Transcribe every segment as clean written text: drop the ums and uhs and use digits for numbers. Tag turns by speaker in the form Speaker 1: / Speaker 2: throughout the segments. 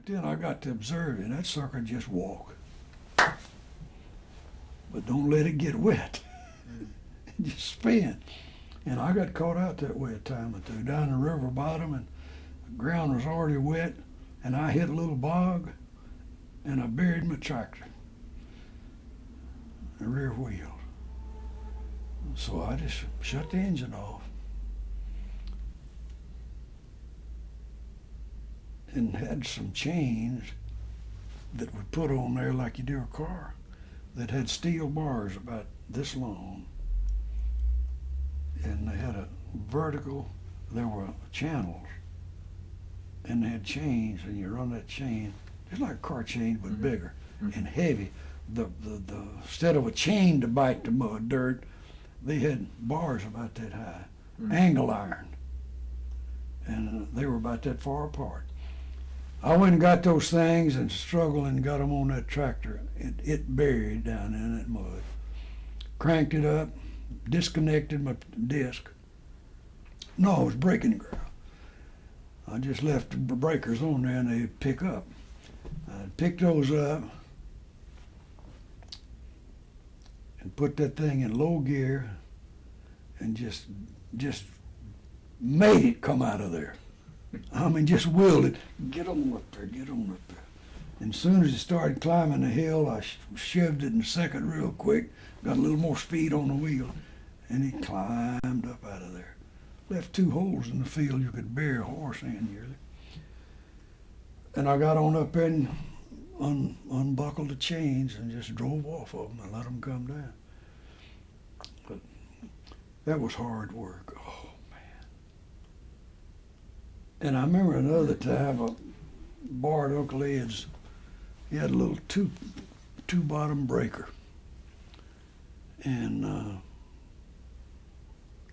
Speaker 1: then I got to observe it. That sucker just walk. But don't let it get wet. Just spin. And I got caught out that way a time or two, down the river bottom, and the ground was already wet, and I hit a little bog, and I buried my tractor, the rear wheel. So I just shut the engine off and had some chains that we put on there like you do a car that had steel bars about this long, and they had a vertical, there were channels, and they had chains, and you run that chain, just like a car chain, but bigger and heavy. The instead of a chain to bite the mud, dirt, they had bars about that high, angle iron, and they were about that far apart. I went and got those things and struggled and got them on that tractor. It buried down in that mud. Cranked it up, disconnected my disc. No, it was breaking ground. I just left the breakers on there and they pick up. I picked those up and put that thing in low gear and just made it come out of there. I mean, just willed it. Get on up there, get on up there. And as soon as it started climbing the hill, I shoved it in second real quick, got a little more speed on the wheel, and it climbed up out of there. Left 2 holes in the field you could bury a horse in nearly. And I got on up there and unbuckled the chains and just drove off of them and let them come down. But that was hard work. Oh, man. And I remember another time I borrowed Uncle Ed's. He had a little two-bottom breaker. And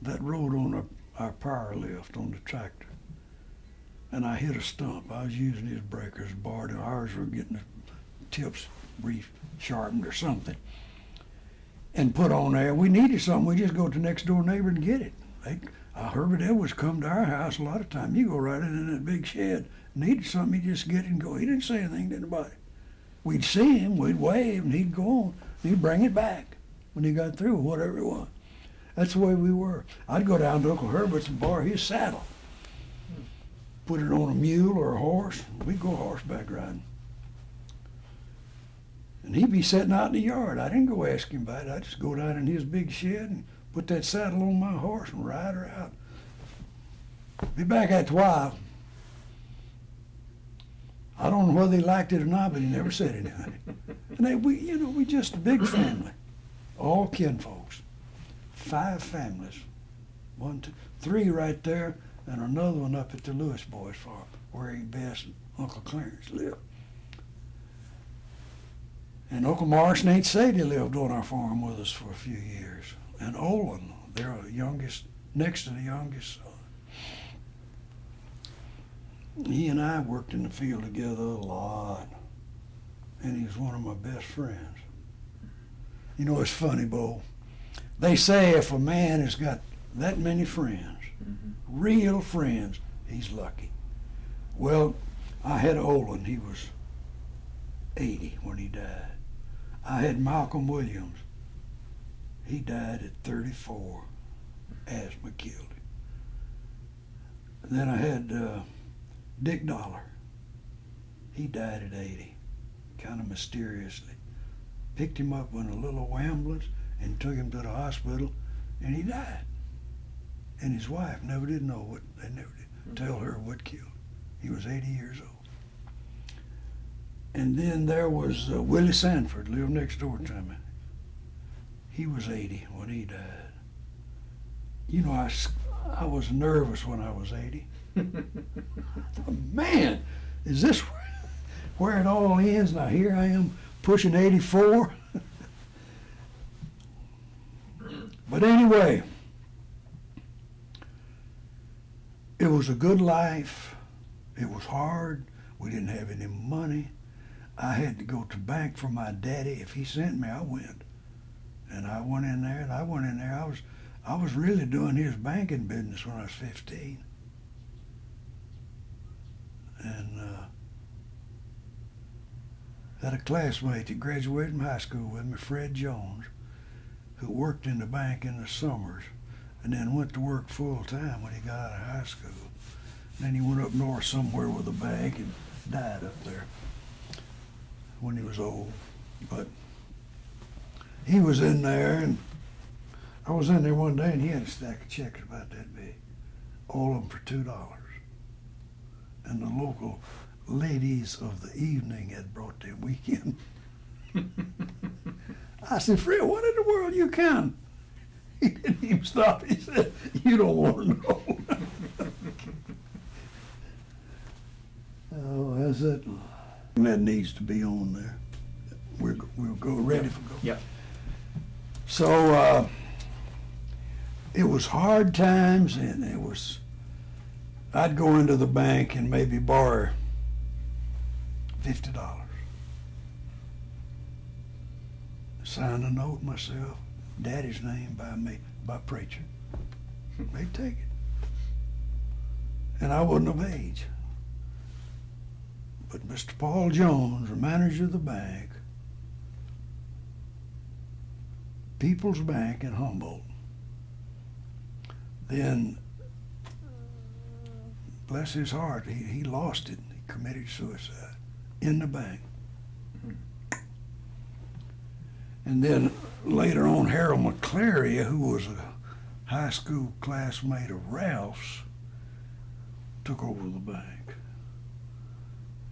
Speaker 1: that rode on our power lift on the tractor. And I hit a stump. I was using his breakers, borrowed. Ours were getting the tips re-sharpened or something. And put on there. We needed something. We just go to the next door neighbor and get it. Herbert Edwards come to our house a lot of time. You go right in that big shed. Needed something, he'd just get it and go. He didn't say anything to anybody. We'd see him, we'd wave, and he'd go on. He'd bring it back when he got through, whatever it was. That's the way we were. I'd go down to Uncle Herbert's and borrow his saddle. Put it on a mule or a horse. We'd go horseback riding. And he'd be sitting out in the yard. I didn't go ask him about it. I'd just go down in his big shed and put that saddle on my horse and ride her out. Be back after a while. I don't know whether he liked it or not, but he never said anything. And we just a big family, all kinfolks, 5 families, 1, 2, 3 right there, and another one up at the Lewis boys' farm, where Bess and Uncle Clarence lived. And Uncle Morrison and Aunt Sadie lived on our farm with us for a few years. And Olin, they're the youngest, next to the youngest son. He and I worked in the field together a lot, and he was one of my best friends. You know, it's funny, Bo. They say if a man has got that many friends, real friends, he's lucky. Well, I had Olin. He was 80 when he died. I had Malcolm Williams. He died at 34. Asthma killed him. And then I had Dick Dollar. He died at 80, kind of mysteriously. Picked him up in a little ambulance and took him to the hospital, and he died. And his wife never did know what, they never did tell her what killed him. He was 80 years old. And then there was Willie Sanford, lived next door to me. He was 80 when he died. You know, I was nervous when I was 80. Man, is this where it all ends? Now here I am pushing 84. But anyway, it was a good life. It was hard. We didn't have any money. I had to go to bank for my daddy. If he sent me, I went. And I went in there, and I went in there. I was really doing his banking business when I was 15. And had a classmate that graduated from high school with me, Fred Jones, who worked in the bank in the summers and then went to work full time when he got out of high school. And then he went up north somewhere with a bank and died up there when he was old. But he was in there, and I was in there one day, and he had a stack of checks about that big, all of them for $2. And the local ladies of the evening had brought their weekend. I said, Fred, what in the world you counting? He didn't even stop. He said, you don't want to know. Oh, that's it. That needs to be on there. We'll go ready for go.
Speaker 2: Yep.
Speaker 1: So it was hard times, and I'd go into the bank and maybe borrow $50. Sign a note myself, Daddy's name by preacher. They'd take it. And I wasn't of age. But Mr. Paul Jones, the manager of the bank, People's Bank in Humboldt, then, bless his heart, he lost it. He committed suicide in the bank. And then later on, Harold McClary, who was a high school classmate of Ralph's, took over the bank.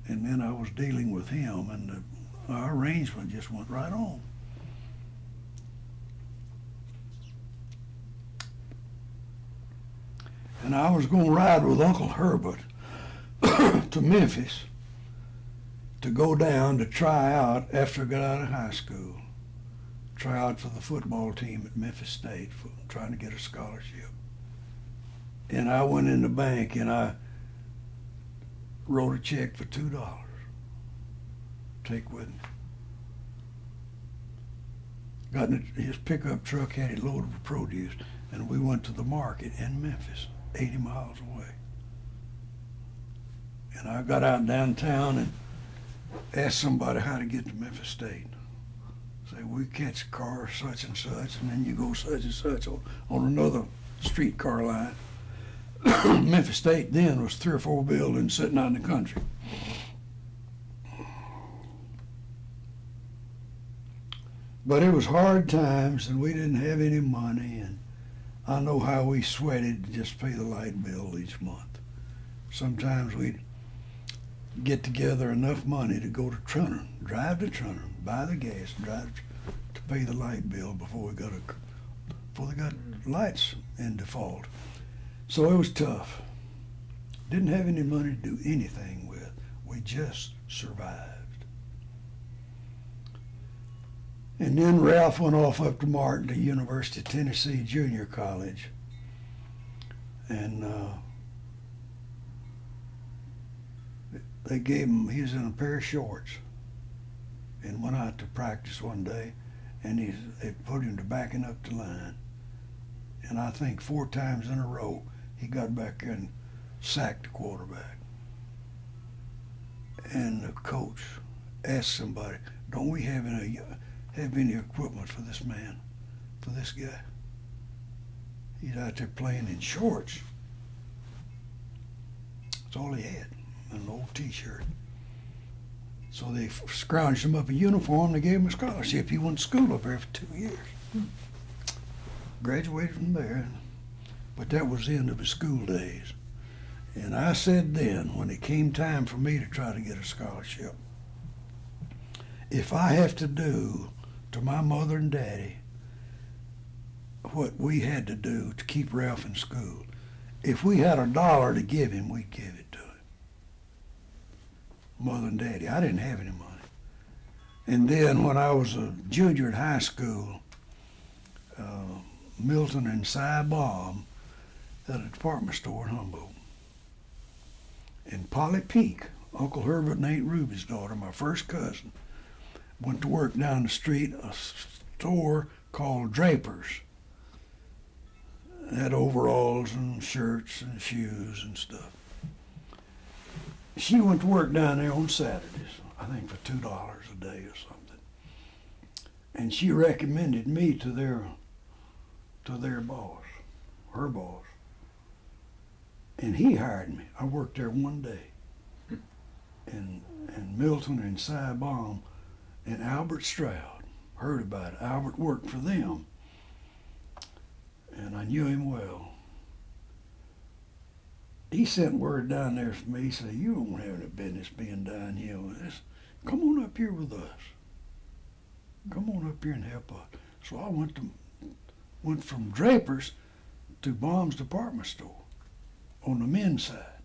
Speaker 1: And then I was dealing with him, and our arrangement just went right on. And I was going to ride with Uncle Herbert to Memphis to go down to try out after I got out of high school. Try out for the football team at Memphis State, for trying to get a scholarship. And I went in the bank and I wrote a check for $2. Take with me. Got in his pickup truck, had it loaded with produce, and we went to the market in Memphis, 80 miles away. And I got out downtown and asked somebody how to get to Memphis State. Say, we catch a car such and such, and then you go such and such on another streetcar line. Memphis State then was 3 or 4 buildings sitting out in the country. But it was hard times, and we didn't have any money, and I know how we sweated to just pay the light bill each month. Sometimes we'd get together enough money to go to Trenton, drive to Trenton, buy the gas, drive to pay the light bill before they got lights in default. So it was tough. Didn't have any money to do anything with. We just survived. And then Ralph went off up to Martin, to University of Tennessee Junior College. And they gave him, he was in a pair of shorts and went out to practice one day, and they put him to backing up the line. And I think 4 times in a row, he got back there and sacked the quarterback. And the coach asked somebody, don't we have any equipment for this man, for this guy? He's out there playing in shorts. That's all he had, an old T-shirt. So they scrounged him up a uniform. They gave him a scholarship. He went to school up there for 2 years. Graduated from there, but that was the end of his school days. And I said then, when it came time for me to try to get a scholarship, if I have to do to my mother and daddy what we had to do to keep Ralph in school, if we had $1 to give him, we'd give it to him. Mother and daddy. I didn't have any money. And then when I was a junior in high school, Milton and Cy Baum had a department store in Humboldt. And Polly Peak, Uncle Herbert and Aunt Ruby's daughter, my first cousin, went to work down the street, a store called Draper's. It had overalls and shirts and shoes and stuff. She went to work down there on Saturdays. I think for $2 a day or something. And she recommended me to their boss, her boss. And he hired me. I worked there one day. And Milton and Cy Baum and Albert Stroud heard about it. Albert worked for them. And I knew him well. He sent word down there for me. He said, "You don't have any business being down here with us. Come on up here with us. Come on up here and help us." So I went from Draper's to Baum's department store on the men's side.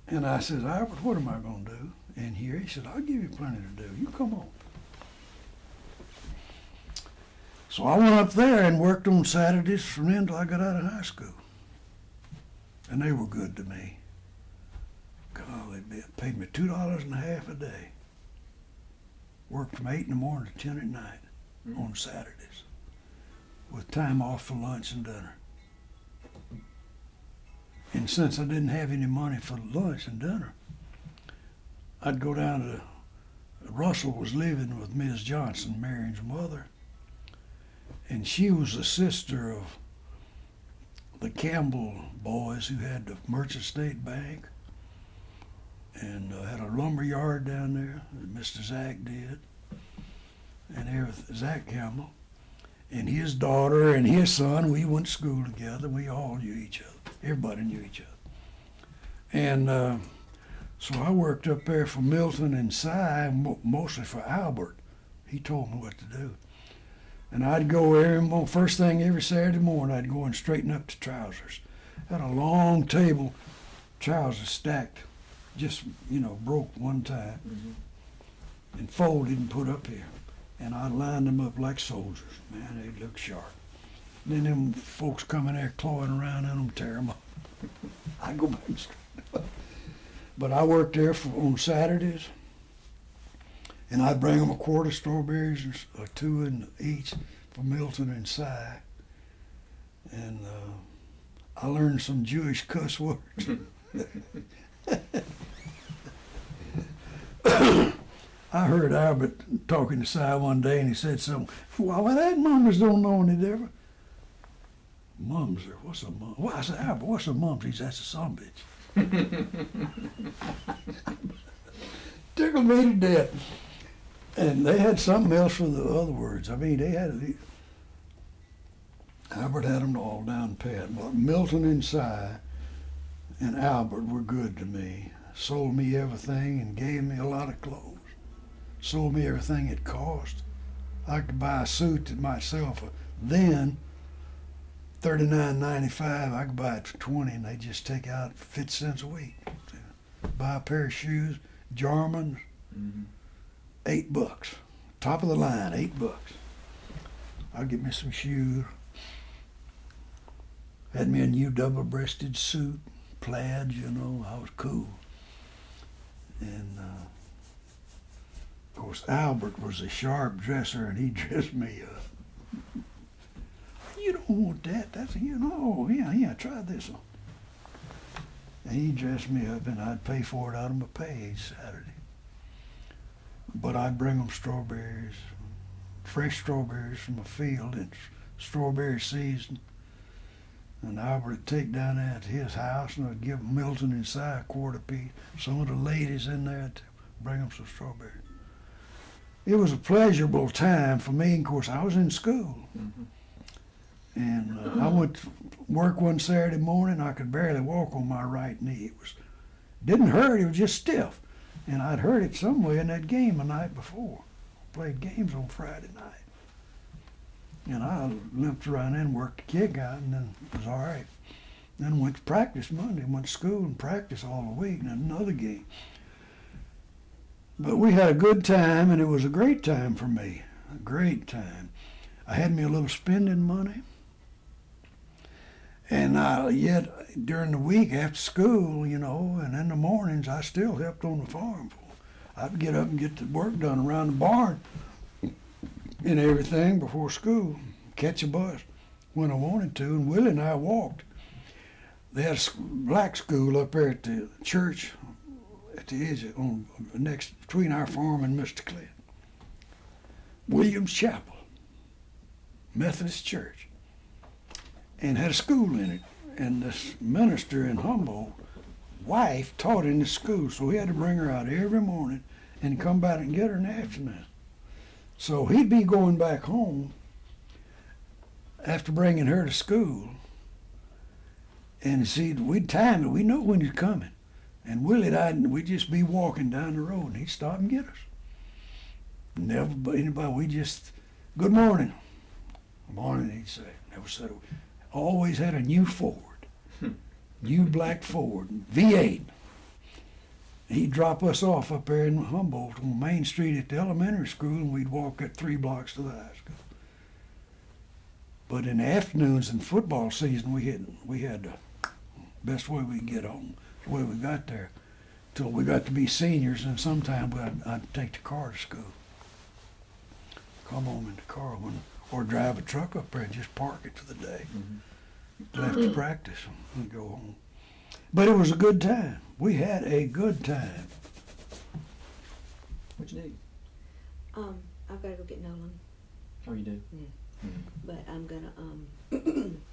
Speaker 1: And I said, "Albert, what am I going to do in here?" He said, "I'll give you plenty to do. You come on." So I went up there and worked on Saturdays from then until I got out of high school. And they were good to me. Golly, they paid me $2.50 a day. Worked from 8 in the morning to 10 at night on Saturdays, with time off for lunch and dinner. And since I didn't have any money for lunch and dinner, I'd go down to, Russell was living with Ms. Johnson, Marion's mother, and she was the sister of the Campbell boys who had the Merchant State Bank and had a lumber yard down there that Mr. Zach did, and everything, Zach Campbell, and his daughter and his son. We went to school together. We all knew each other. Everybody knew each other. And so I worked up there for Milton and Cy, mostly for Albert. He told me what to do. And I'd go first thing every Saturday morning, I'd go and straighten up the trousers. Had a long table, trousers stacked, just, broke one time, and folded and put up here. And I lined them up like soldiers. Man, they look sharp. And then them folks come in there clawing around in them, tear them up. I go back and straighten them up. But I worked there on Saturdays, and I'd bring them a quart of strawberries or two in each for Milton and Cy. And I learned some Jewish cuss words. I heard Albert talking to Cy one day, and he said something. "Well, that mummers don't know any different." Mumser, what's a mum? Well, I said, "Albert, what's a mumser?" He said, "That's a son bitch." Tickled me to death. And they had something else for the other words. I mean, Albert had them all down pat. But Milton and Cy and Albert were good to me. Sold me everything and gave me a lot of clothes. Sold me everything it cost. I could buy a suit that might sell for then $39.95. I could buy it for $20, and they just take out 50 cents a week. Buy a pair of shoes, Jarmans, $8. Top of the line, $8. I'll get me some shoes. Had me a new double-breasted suit, plaids, I was cool. And of course, Albert was a sharp dresser, and he dressed me up. "You don't want that. That's, yeah, try this on." And he dressed me up, and I'd pay for it out of my pay each Saturday. But I'd bring them strawberries, fresh strawberries from the field in strawberry season. And Albert would take down there to his house, and I'd give Milton and Cy a quart apiece. Some of the ladies in there to bring them some strawberries. It was a pleasurable time for me. Of course, I was in school. And I went to work one Saturday morning. I could barely walk on my right knee. Didn't hurt, it was just stiff. And I'd hurt it some way in that game the night before. Played games on Friday night. And I limped around and worked the kick out, and then it was all right. Then went to practice Monday, went to school and practiced all the week, and then another game. But we had a good time, and it was a great time for me, a great time. I had me a little spending money. And yet, during the week after school, and in the mornings, I still helped on the farm. I'd get up and get the work done around the barn and everything before school, catch a bus when I wanted to, and Willie and I walked. They had a black school up there at the church at the edge of, on next between our farm and Mr. Clint. Williams Chapel, Methodist Church, and had a school in it. And this minister in Humboldt, wife taught in the school, so he had to bring her out every morning and come back and get her in the afternoon. So he'd be going back home after bringing her to school, and see, we'd time it. We know when he's coming. And Willie and I, we'd just be walking down the road, and he'd stop and get us. Never anybody. We just, good morning. Good morning, he'd say. Never said. Always had a new Ford, new black Ford, V8. He'd drop us off up there in Humboldt on Main Street at the elementary school, and we'd walk at 3 blocks to the high school. But in the afternoons in football season, we had the best way we could get home, the way we got there, till we got to be seniors, and sometime I'd take the car to school. Come home in the car, or drive a truck up there and just park it for the day. Left to practice and go home. But it was a good time. We had a good time.
Speaker 2: What you need?
Speaker 3: I've got to go get Nolan.
Speaker 2: Oh, you do?
Speaker 3: Yeah.
Speaker 2: Mm-hmm.
Speaker 3: But I'm gonna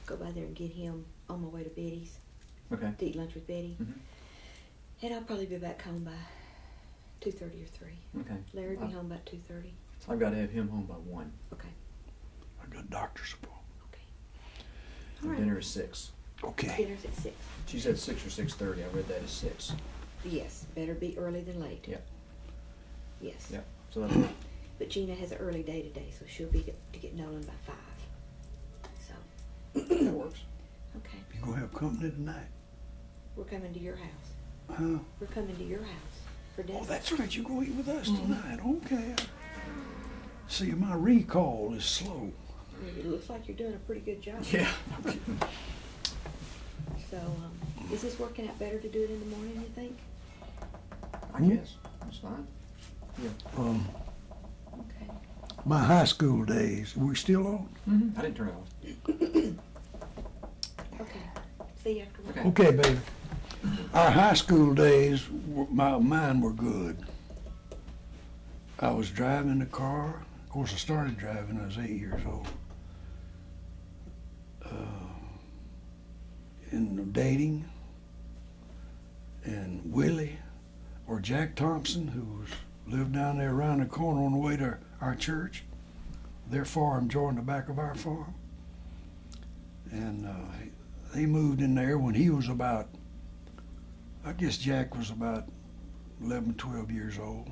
Speaker 3: go by there and get him on my way to Betty's.
Speaker 2: Okay.
Speaker 3: To eat lunch with Betty.
Speaker 2: Mm-hmm.
Speaker 3: And I'll probably be back home by 2:30 or 3.
Speaker 2: Okay.
Speaker 3: Larry will be home about 2:30.
Speaker 2: I've got to have him home by 1.
Speaker 3: Okay.
Speaker 1: I got doctor's appointment.
Speaker 3: Okay.
Speaker 2: And
Speaker 3: All right.
Speaker 2: dinner is 6.
Speaker 1: Okay.
Speaker 3: Dinner's at 6.
Speaker 2: She said 6 or 6:30. I read that as 6.
Speaker 3: Yes. Better be early than late.
Speaker 2: Yep.
Speaker 3: Yes.
Speaker 2: Yep. So that'll work.
Speaker 3: But Gina has an early day today, so she'll be to get Nolan by 5. So.
Speaker 2: That works.
Speaker 3: Okay.
Speaker 1: You gonna have company tonight?
Speaker 3: We're coming to your house.
Speaker 1: Huh?
Speaker 3: We're coming to your house for dinner.
Speaker 1: Oh, that's right. You go eat with us tonight. Okay. See, my recall is slow.
Speaker 3: It looks like you're doing a pretty good job.
Speaker 2: Yeah.
Speaker 3: So, is this working out better to do it in the morning, you think?
Speaker 2: I guess. That's fine. Yeah.
Speaker 3: Okay.
Speaker 1: My high school days. We're still on?
Speaker 2: Mm-hmm. I didn't turn it off.
Speaker 3: Okay. See you after work.
Speaker 2: Okay.
Speaker 1: Okay, baby. Our high school days, mine were good. I was driving the car. Of course, I started driving when I was 8 years old. In dating, and Willie or Jack Thompson, who lived down there around the corner on the way to our church. Their farm joined the back of our farm. And they moved in there when he was about, I guess Jack was about 11, 12 years old.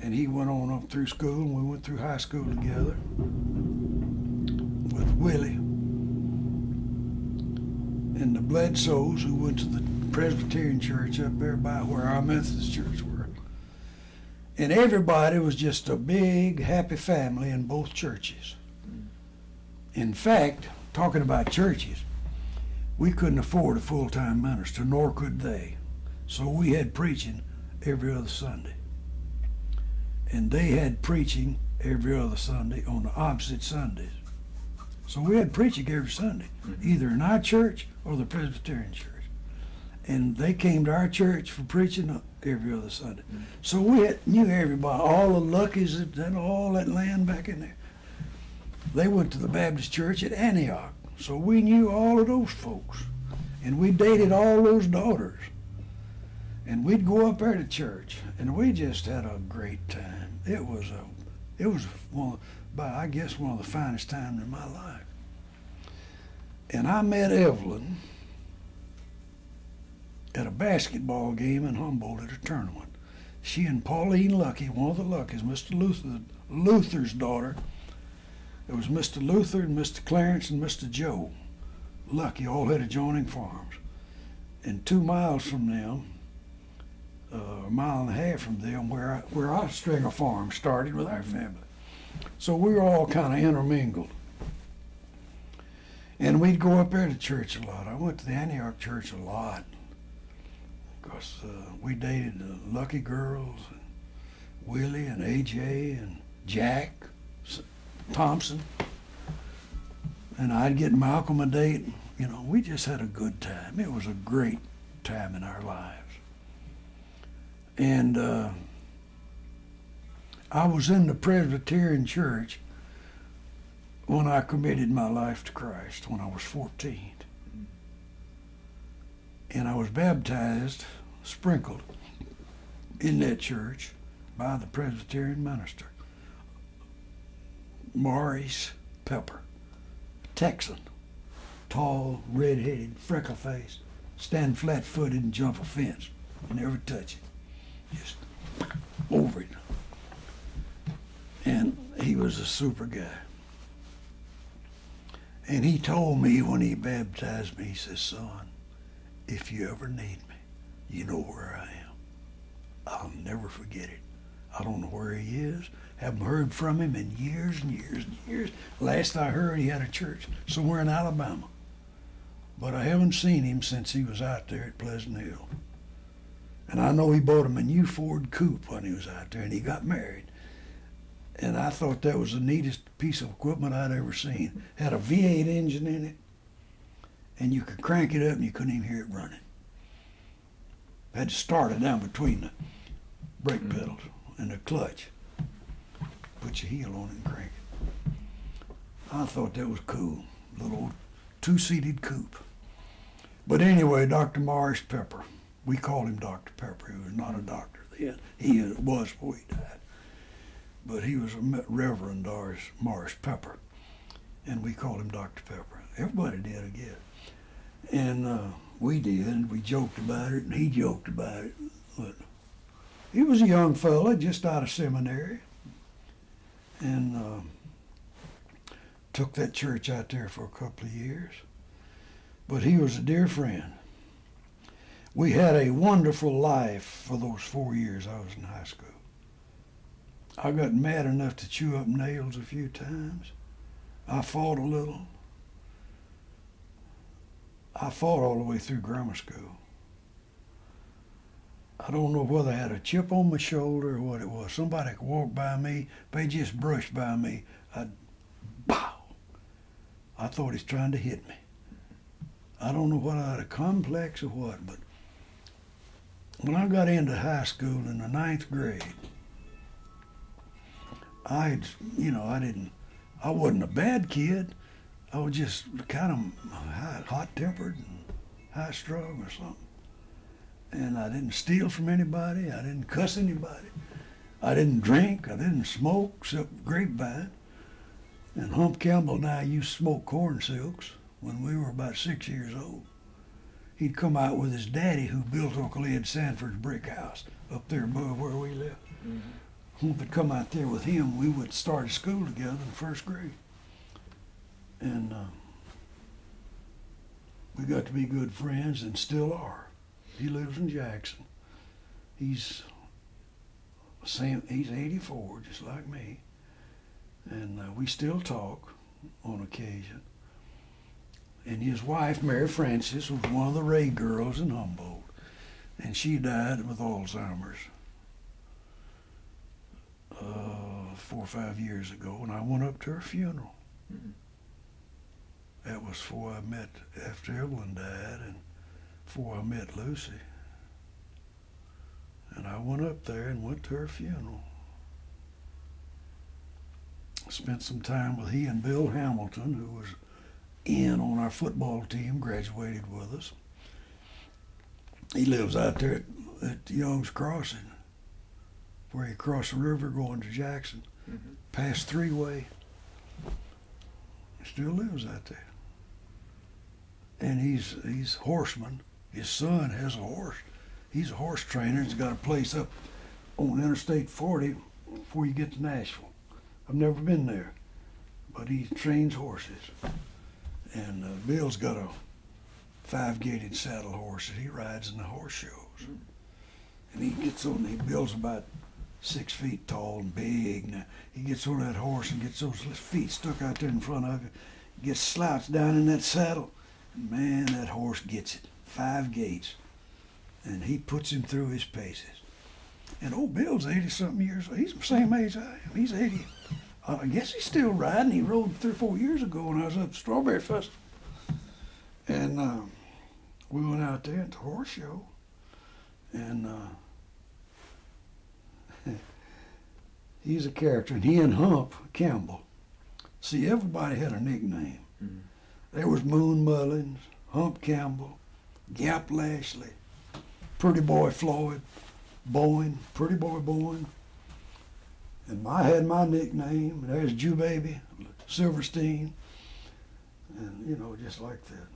Speaker 1: And he went on up through school, and we went through high school together with Willie. And the Bledsoes, who went to the Presbyterian church up there by where our Methodist church were. And everybody was just a big, happy family in both churches. In fact, talking about churches, we couldn't afford a full-time minister, nor could they. So we had preaching every other Sunday. And they had preaching every other Sunday on the opposite Sundays. So we had preaching every Sunday, either in our church or the Presbyterian church. And they came to our church for preaching every other Sunday. So we knew everybody, all the Luckies and all that land back in there. They went to the Baptist church at Antioch. So we knew all of those folks. And we dated all those daughters. And we'd go up there to church, and we just had a great time. It was one of the finest times in my life. And I met Evelyn at a basketball game in Humboldt at a tournament. She and Pauline Lucky, one of the Luckies, Mr. Luther's daughter. It was Mr. Luther and Mr. Clarence and Mr. Joe Lucky, all had adjoining farms. And 2 miles from them, a mile and a half from them, where our string of farms started with our family. So we were all kind of intermingled. And we'd go up there to church a lot. I went to the Antioch church a lot because we dated the Lucky girls, and Willie and AJ and Jack Thompson. And I'd get Malcolm a date. You know, we just had a good time. It was a great time in our lives. And I was in the Presbyterian church when I committed my life to Christ when I was 14. And I was baptized, sprinkled in that church by the Presbyterian minister, Maurice Pepper, Texan, tall, red-headed, freckle-faced, stand flat-footed and jump a fence and never touch it, just over it. And he was a super guy. And he told me when he baptized me, he says, son, if you ever need me, you know where I am. I'll never forget it. I don't know where he is. Haven't heard from him in years and years and years. Last I heard, he had a church somewhere in Alabama. But I haven't seen him since he was out there at Pleasant Hill. And I know he bought him a new Ford Coupe when he was out there, and he got married. And I thought that was the neatest piece of equipment I'd ever seen. Had a V8 engine in it, and you could crank it up and you couldn't even hear it running. Had to start it down between the brake pedals and the clutch. Put your heel on it and crank it. I thought that was cool. Little old two-seated coupe. But anyway, Dr. Morris Pepper. We called him Dr. Pepper. He was not a doctor then. He was before he died. But he was a Reverend Morris Pepper. And we called him Dr. Pepper. Everybody did, I guess. And we did, and we joked about it, and he joked about it. But he was a young fella, just out of seminary, and took that church out there for a couple of years. But he was a dear friend. We had a wonderful life for those 4 years I was in high school. I got mad enough to chew up nails a few times. I fought a little. I fought all the way through grammar school. I don't know whether I had a chip on my shoulder or what it was. Somebody could walk by me, they just brushed by me, I'd pow! I thought he's trying to hit me. I don't know whether I had a complex or what, but when I got into high school in the 9th grade, I wasn't a bad kid. I was just kind of hot-tempered and high-strung or something. And I didn't steal from anybody. I didn't cuss anybody. I didn't drink. I didn't smoke except grapevine. And Hump Campbell and I used to smoke corn silks when we were about 6 years old. He'd come out with his daddy who built Uncle Ed Sanford's brick house up there above where we lived. Mm-hmm. Hump would come out there with him. We would start school together in 1st grade. And we got to be good friends and still are. He lives in Jackson. He's 84, just like me. And we still talk on occasion. And his wife, Mary Frances, was one of the Ray girls in Humboldt. And she died with Alzheimer's 4 or 5 years ago. And I went up to her funeral. Mm-hmm. That was before I met, after Evelyn died, and before I met Lucy. And I went up there and went to her funeral. Spent some time with he and Bill Hamilton, who was in on our football team, graduated with us. He lives out there at Young's Crossing, where you cross the river going to Jackson, past Three-Way. He still lives out there. And he's horseman. His son has a horse. He's a horse trainer. He's got a place up on Interstate 40 before you get to Nashville. I've never been there, but he trains horses. And Bill's got a 5-gated saddle horse that he rides in the horse shows. And he gets on, Bill's about 6 feet tall and big. Now, he gets on that horse and gets those feet stuck out there in front of him, gets slouched down in that saddle. Man, that horse gets it. 5 gates. And he puts him through his paces. And old Bill's 80-something years old. He's the same age I am. He's 80. I guess he's still riding. He rode 3 or 4 years ago when I was at the Strawberry Festival. And we went out there at the horse show. And He's a character, and he and Hump Campbell. See, everybody had a nickname.
Speaker 2: Mm-hmm.
Speaker 1: There was Moon Mullins, Hump Campbell, Gap Lashley, Pretty Boy Floyd, Bowen, Pretty Boy Bowen. And I had my nickname. There's Jew Baby, Silverstein, and you know, just like that.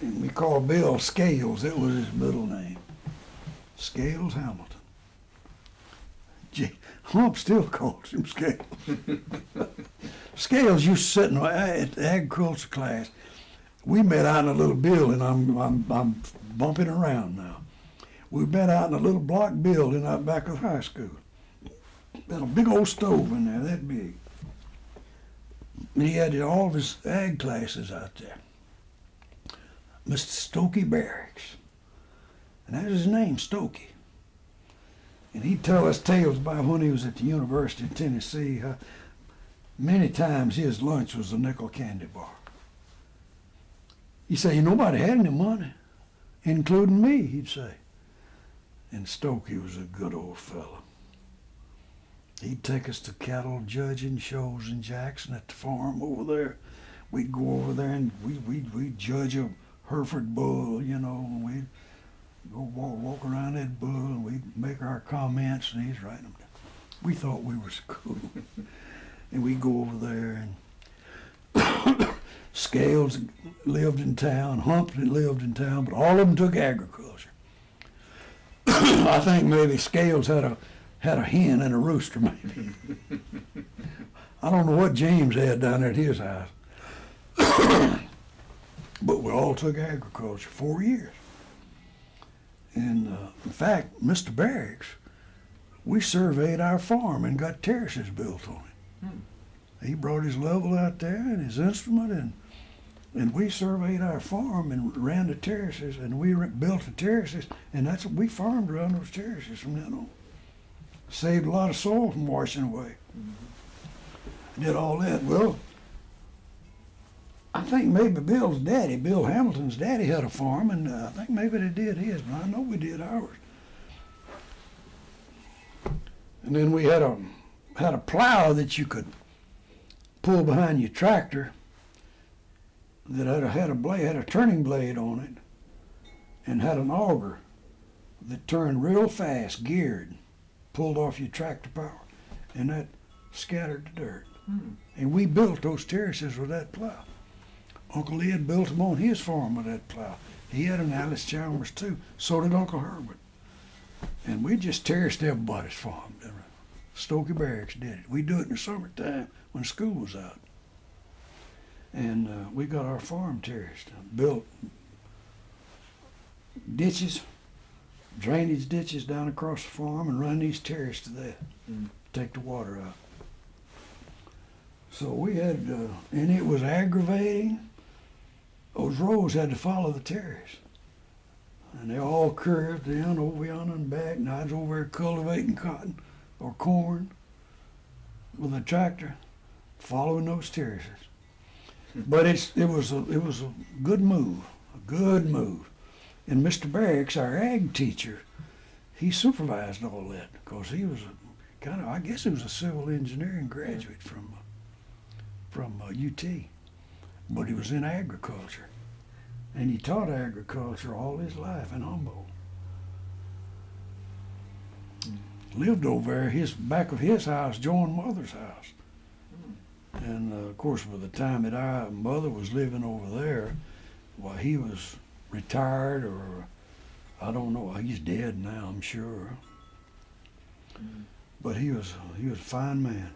Speaker 1: And we called Bill Scales. That was his middle name. Scales Hamilton. Hump still calls him Scales. Scales used to sit in at the agriculture class. We met out in a little building. I'm bumping around now. We met out in a little block building out back of the high school. Had a big old stove in there, that big. And he had all of his ag classes out there. Mr. Stokey Barracks. And that was his name, Stokey. And he'd tell us tales about when he was at the University of Tennessee, how many times his lunch was a nickel candy bar. He'd say, nobody had any money, including me, he'd say. And Stokey was a good old fellow. He'd take us to cattle judging shows in Jackson at the farm over there. We'd go over there and we'd judge a Hereford bull, you know, and we'd go walk around that bull and we'd make our comments and he's writing them down. We thought we was cool. And we'd go over there and Scales lived in town, Hump lived in town, but all of them took agriculture. I think maybe Scales had a hen and a rooster, maybe. I don't know what James had down there at his house. But we all took agriculture 4 years. And in fact, Mr. Barracks, we surveyed our farm and got terraces built on it. He brought his level out there and his instrument, and we surveyed our farm and ran the terraces, and we built the terraces, and that's what we farmed around those terraces from then on. Saved a lot of soil from washing away. Did all that. Well, I think maybe Bill's daddy, Bill Hamilton's daddy, had a farm, and I think maybe they did his, but I know we did ours. And then we had a plow that you could pull behind your tractor that had a turning blade on it, and had an auger that turned real fast, geared, pulled off your tractor power, and that scattered the dirt. And we built those terraces with that plow. Uncle Ed built them on his farm with that plow. He had an Alice Chalmers too. So did Uncle Herbert. And we just terraced everybody's farm. Stokey Barracks did it. We do it in the summertime when school was out. And we got our farm terraced. Built ditches, drainage ditches down across the farm and run these terraces to that. Take the water out. So we had, and it was aggravating. Those rows had to follow the terrace. And they all curved down over yonder and back, and I was over there cultivating cotton or corn with a tractor, following those terraces. But it was a good move, And Mr. Barracks, our ag teacher, he supervised all that because he was I guess he was a civil engineering graduate from UT, but he was in agriculture, and he taught agriculture all his life in Humboldt. Lived over there. His back of his house joined Mother's house, and of course, by the time that our mother was living over there, well, he was retired, or I don't know. He's dead now, I'm sure. But he was a fine man.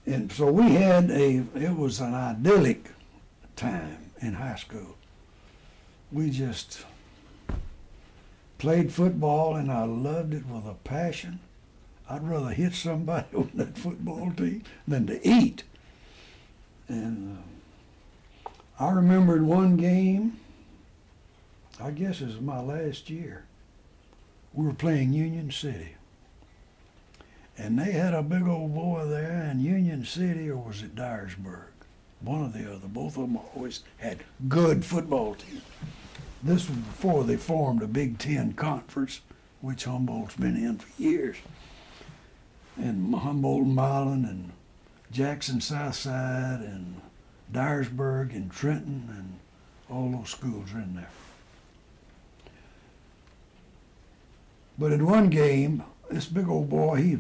Speaker 1: And so we had it was an idyllic time in high school. We just played football, and I loved it with a passion. I'd rather hit somebody on that football team than to eat. And I remembered one game, I guess it was my last year. We were playing Union City. And they had a big old boy there in Union City, or was it Dyersburg? One or the other. Both of them always had good football teams. This was before they formed a Big Ten conference which Humboldt's been in for years. And Humboldt and Milan and Jackson Southside and Dyersburg and Trenton and all those schools are in there. But in one game, this big old boy,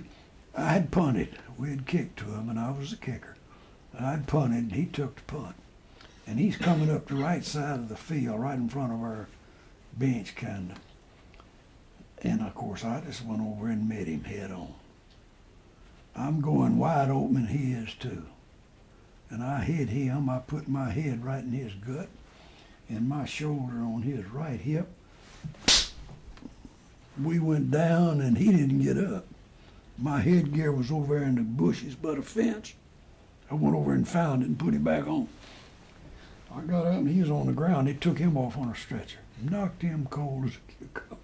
Speaker 1: I had punted. We had kicked to him, and I was the kicker. And I'd punted, and he took the punt. And he's coming up the right side of the field, right in front of our bench, kind of. And, of course, I just went over and met him head on. I'm going wide open, and he is too. And I hit him. I put my head right in his gut and my shoulder on his right hip. We went down, and he didn't get up. My headgear was over there in the bushes by the fence. I went over and found it and put it back on. I got up, and he was on the ground. They took him off on a stretcher, knocked him cold as a cucumber.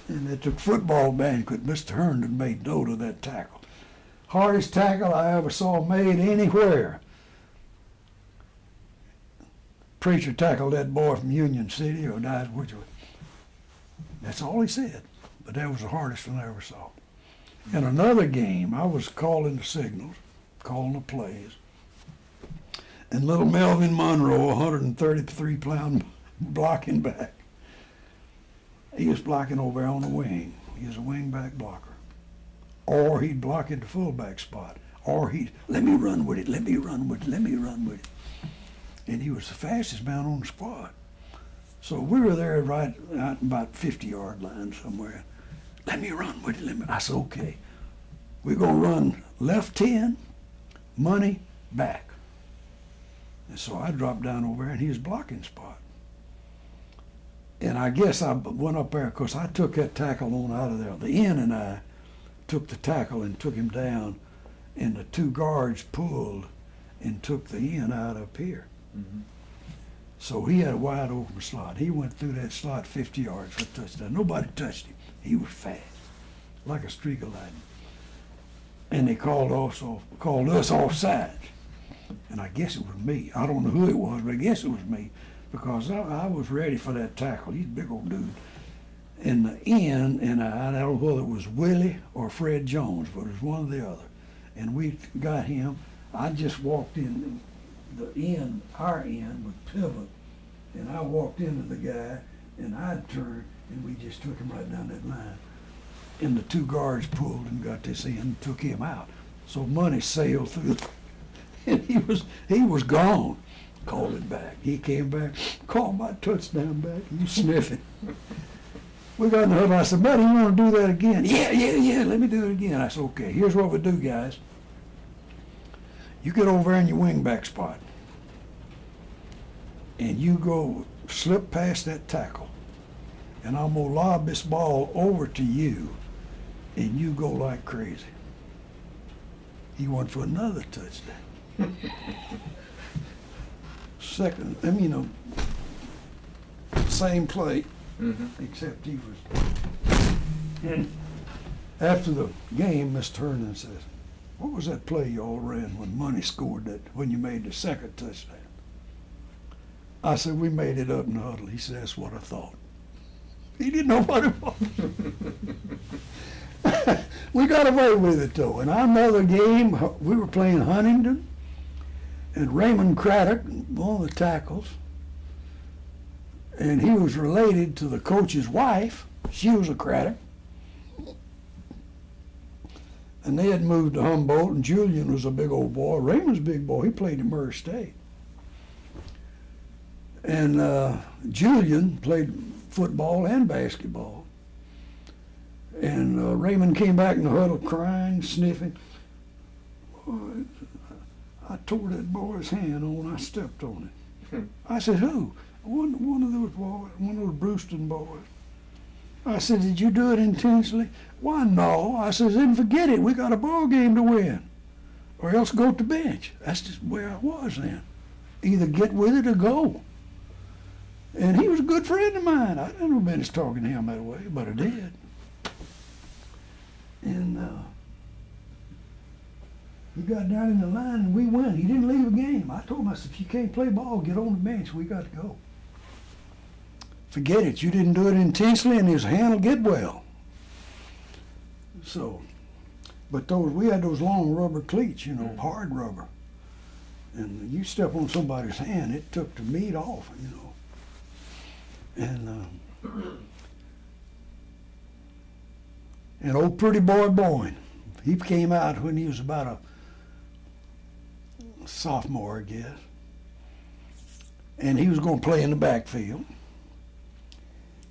Speaker 1: And at the football banquet, Mr. Herndon made note of that tackle. Hardest tackle I ever saw made anywhere. Preacher tackled that boy from Union City or died which way. That's all he said. But that was the hardest one I ever saw. In another game, I was calling the signals, calling the plays. And little Melvin Monroe, 133-pound blocking back. He was blocking over there on the wing. He was a wing back blocker. Or he'd block at the fullback spot. Or he'd, let me run with it, let me run with it, let me run with it. And he was the fastest man on the squad. So we were there right out about 50-yard line somewhere. Let me run with it, I said, okay. We're going to run left 10, money, back. And so I dropped down over there in his blocking spot. And I guess I went up there because I took that tackle on out of there. The end and I took the tackle and took him down, and the two guards pulled and took the end out up here. Mm-hmm. So he had a wide open slot. He went through that slot 50 yards for a touchdown. Nobody touched him. He was fast, like a streak of lightning. And they called us offside. And I guess it was me. I don't know who it was, but I guess it was me, because I was ready for that tackle. He's a big old dude. And the end, and I don't know whether it was Willie or Fred Jones, but it was one or the other. And we got him. I just walked in. The end, our end, would pivot, and I walked into the guy, and I'd turn, and we just took him right down that line. And the two guards pulled and got this end and took him out. So money sailed through, and he was gone. Called it back. He came back, called my touchdown back, and you sniffing. We got in the huddle. I said, buddy, you want to do that again? Yeah, let me do it again. I said, okay, here's what we do, guys. You get over there in your wingback spot, and you go slip past that tackle, and I'm going to lob this ball over to you, and you go like crazy. He went for another touchdown. Second, same play, except he was. And after the game, Mr. Herndon says, what was that play y'all ran when Money scored that, when you made the second touchdown? I said, we made it up in the huddle. He said, that's what I thought. He didn't know what it was. We got away with it, though. In another game, we were playing Huntington, and Raymond Craddock, one of the tackles, and he was related to the coach's wife. She was a Craddock. And they had moved to Humboldt, and Julian was a big old boy. Raymond's a big boy. He played at Murray State. And Julian played football and basketball. And Raymond came back in the huddle crying, sniffing. Boy, I tore that boy's hand on, I stepped on it. I said, who? One of those boys, one of those Brewston boys. I said, did you do it intentionally? Why, no. I said, then forget it. We got a ball game to win. Or else go to the bench. That's just where I was then. Either get with it or go. And he was a good friend of mine. I didn't know business talking to him that way, but I did. And he got down in the line and we went. He didn't leave a game. I told him, I said, if you can't play ball, get on the bench. We got to go. forget it. You didn't do it intentionally, and his hand will get well. So, but we had those long rubber cleats, you know, hard rubber. And you step on somebody's hand, it took the meat off, you know. And old pretty boy Boyne, he came out when he was about a sophomore, I guess. And he was going to play in the backfield.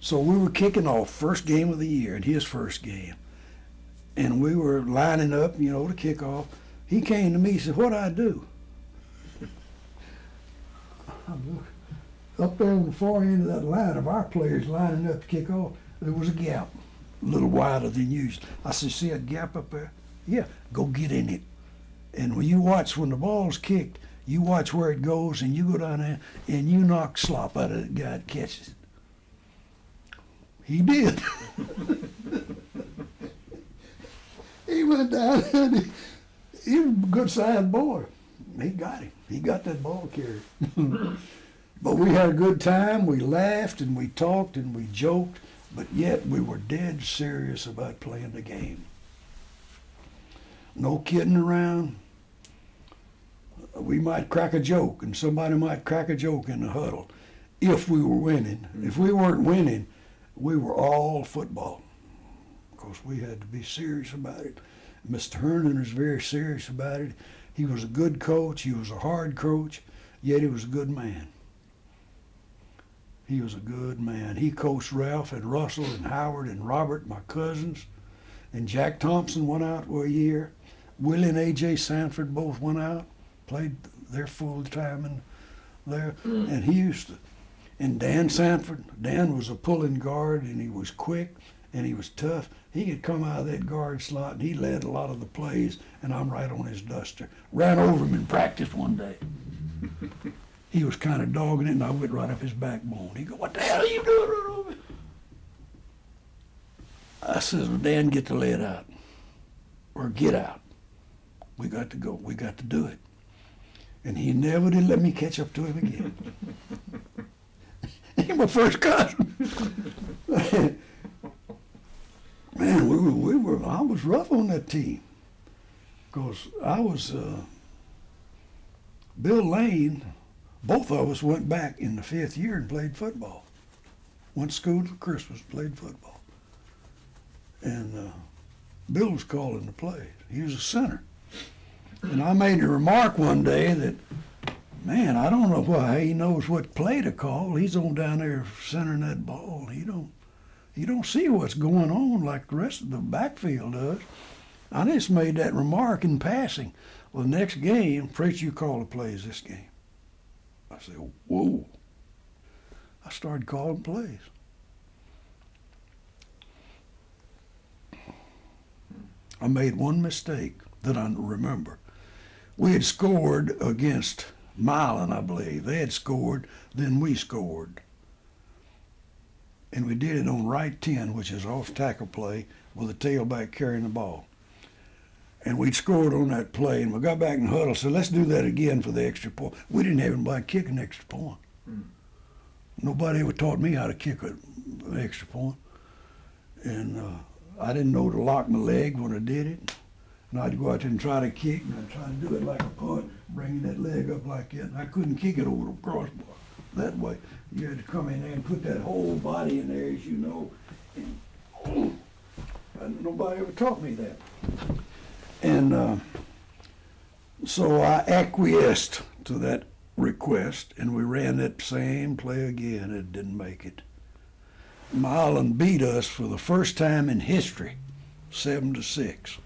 Speaker 1: So we were kicking off, first game of the year, and his first game. And we were lining up, you know, to kick off. He came to me and said, "What'd I do?" Up there on the far end of that line of our players lining up to kick off, there was a gap, a little wider than usual. I said, "See that gap up there? Yeah, go get in it." And when you watch, when the ball's kicked, you watch where it goes, and you go down there and you knock slop out of the guy that catches it. He did. He went down there, and he was a good-sized boy. He got him. He got that ball carried. But we had a good time. We laughed and we talked and we joked, but yet we were dead serious about playing the game. No kidding around. We might crack a joke, and somebody might crack a joke in the huddle if we were winning. If we weren't winning, we were all football. Of course, we had to be serious about it. Mr. Herndon was very serious about it. He was a good coach. He was a hard coach, yet he was a good man. He was a good man. He coached Ralph and Russell and Howard and Robert, my cousins, and Jack Thompson went out for a year. Willie and A.J. Sanford both went out, played their full time in there, and he used to. And Dan Sanford, Dan was a pulling guard, and he was quick, and he was tough. He could come out of that guard slot, and he led a lot of the plays, and I'm right on his duster. Ran over him in practice one day. He was kind of dogging it, and I went right up his backbone. He go, "What the hell are you doing right over me?" I says, "Well, Dan, get the lead out, or get out. We got to go. We got to do it." And he never did let me catch up to him again. He's my first cousin. Man, I was rough on that team. Because I was, Bill Lane, both of us went back in the 5th year and played football. Went to school for Christmas, played football. And Bill was calling the plays. He was a center. And I made a remark one day that, man, I don't know why he knows what play to call. He's on down there centering that ball. He don't see what's going on like the rest of the backfield does. I just made that remark in passing. Well, the next game, Preacher, you call the plays this game. I said, whoa. I started calling plays. I made one mistake that I remember. We had scored against Milan, I believe. They had scored, then we scored. And we did it on right 10, which is off tackle play, with the tailback carrying the ball. And we'd scored on that play, and we got back in the huddle, so let's do that again for the extra point. We didn't have anybody kick an extra point. Nobody ever taught me how to kick an extra point. And I didn't know to lock my leg when I did it. And I'd go out there and try to kick, and I'd try to do it like a punt, bringing that leg up like that. And I couldn't kick it over the crossbar that way. You had to come in there and put that whole body in there, as you know. And nobody ever taught me that. And so I acquiesced to that request, and we ran that same play again. It didn't make it. Milan beat us for the first time in history, 7-6.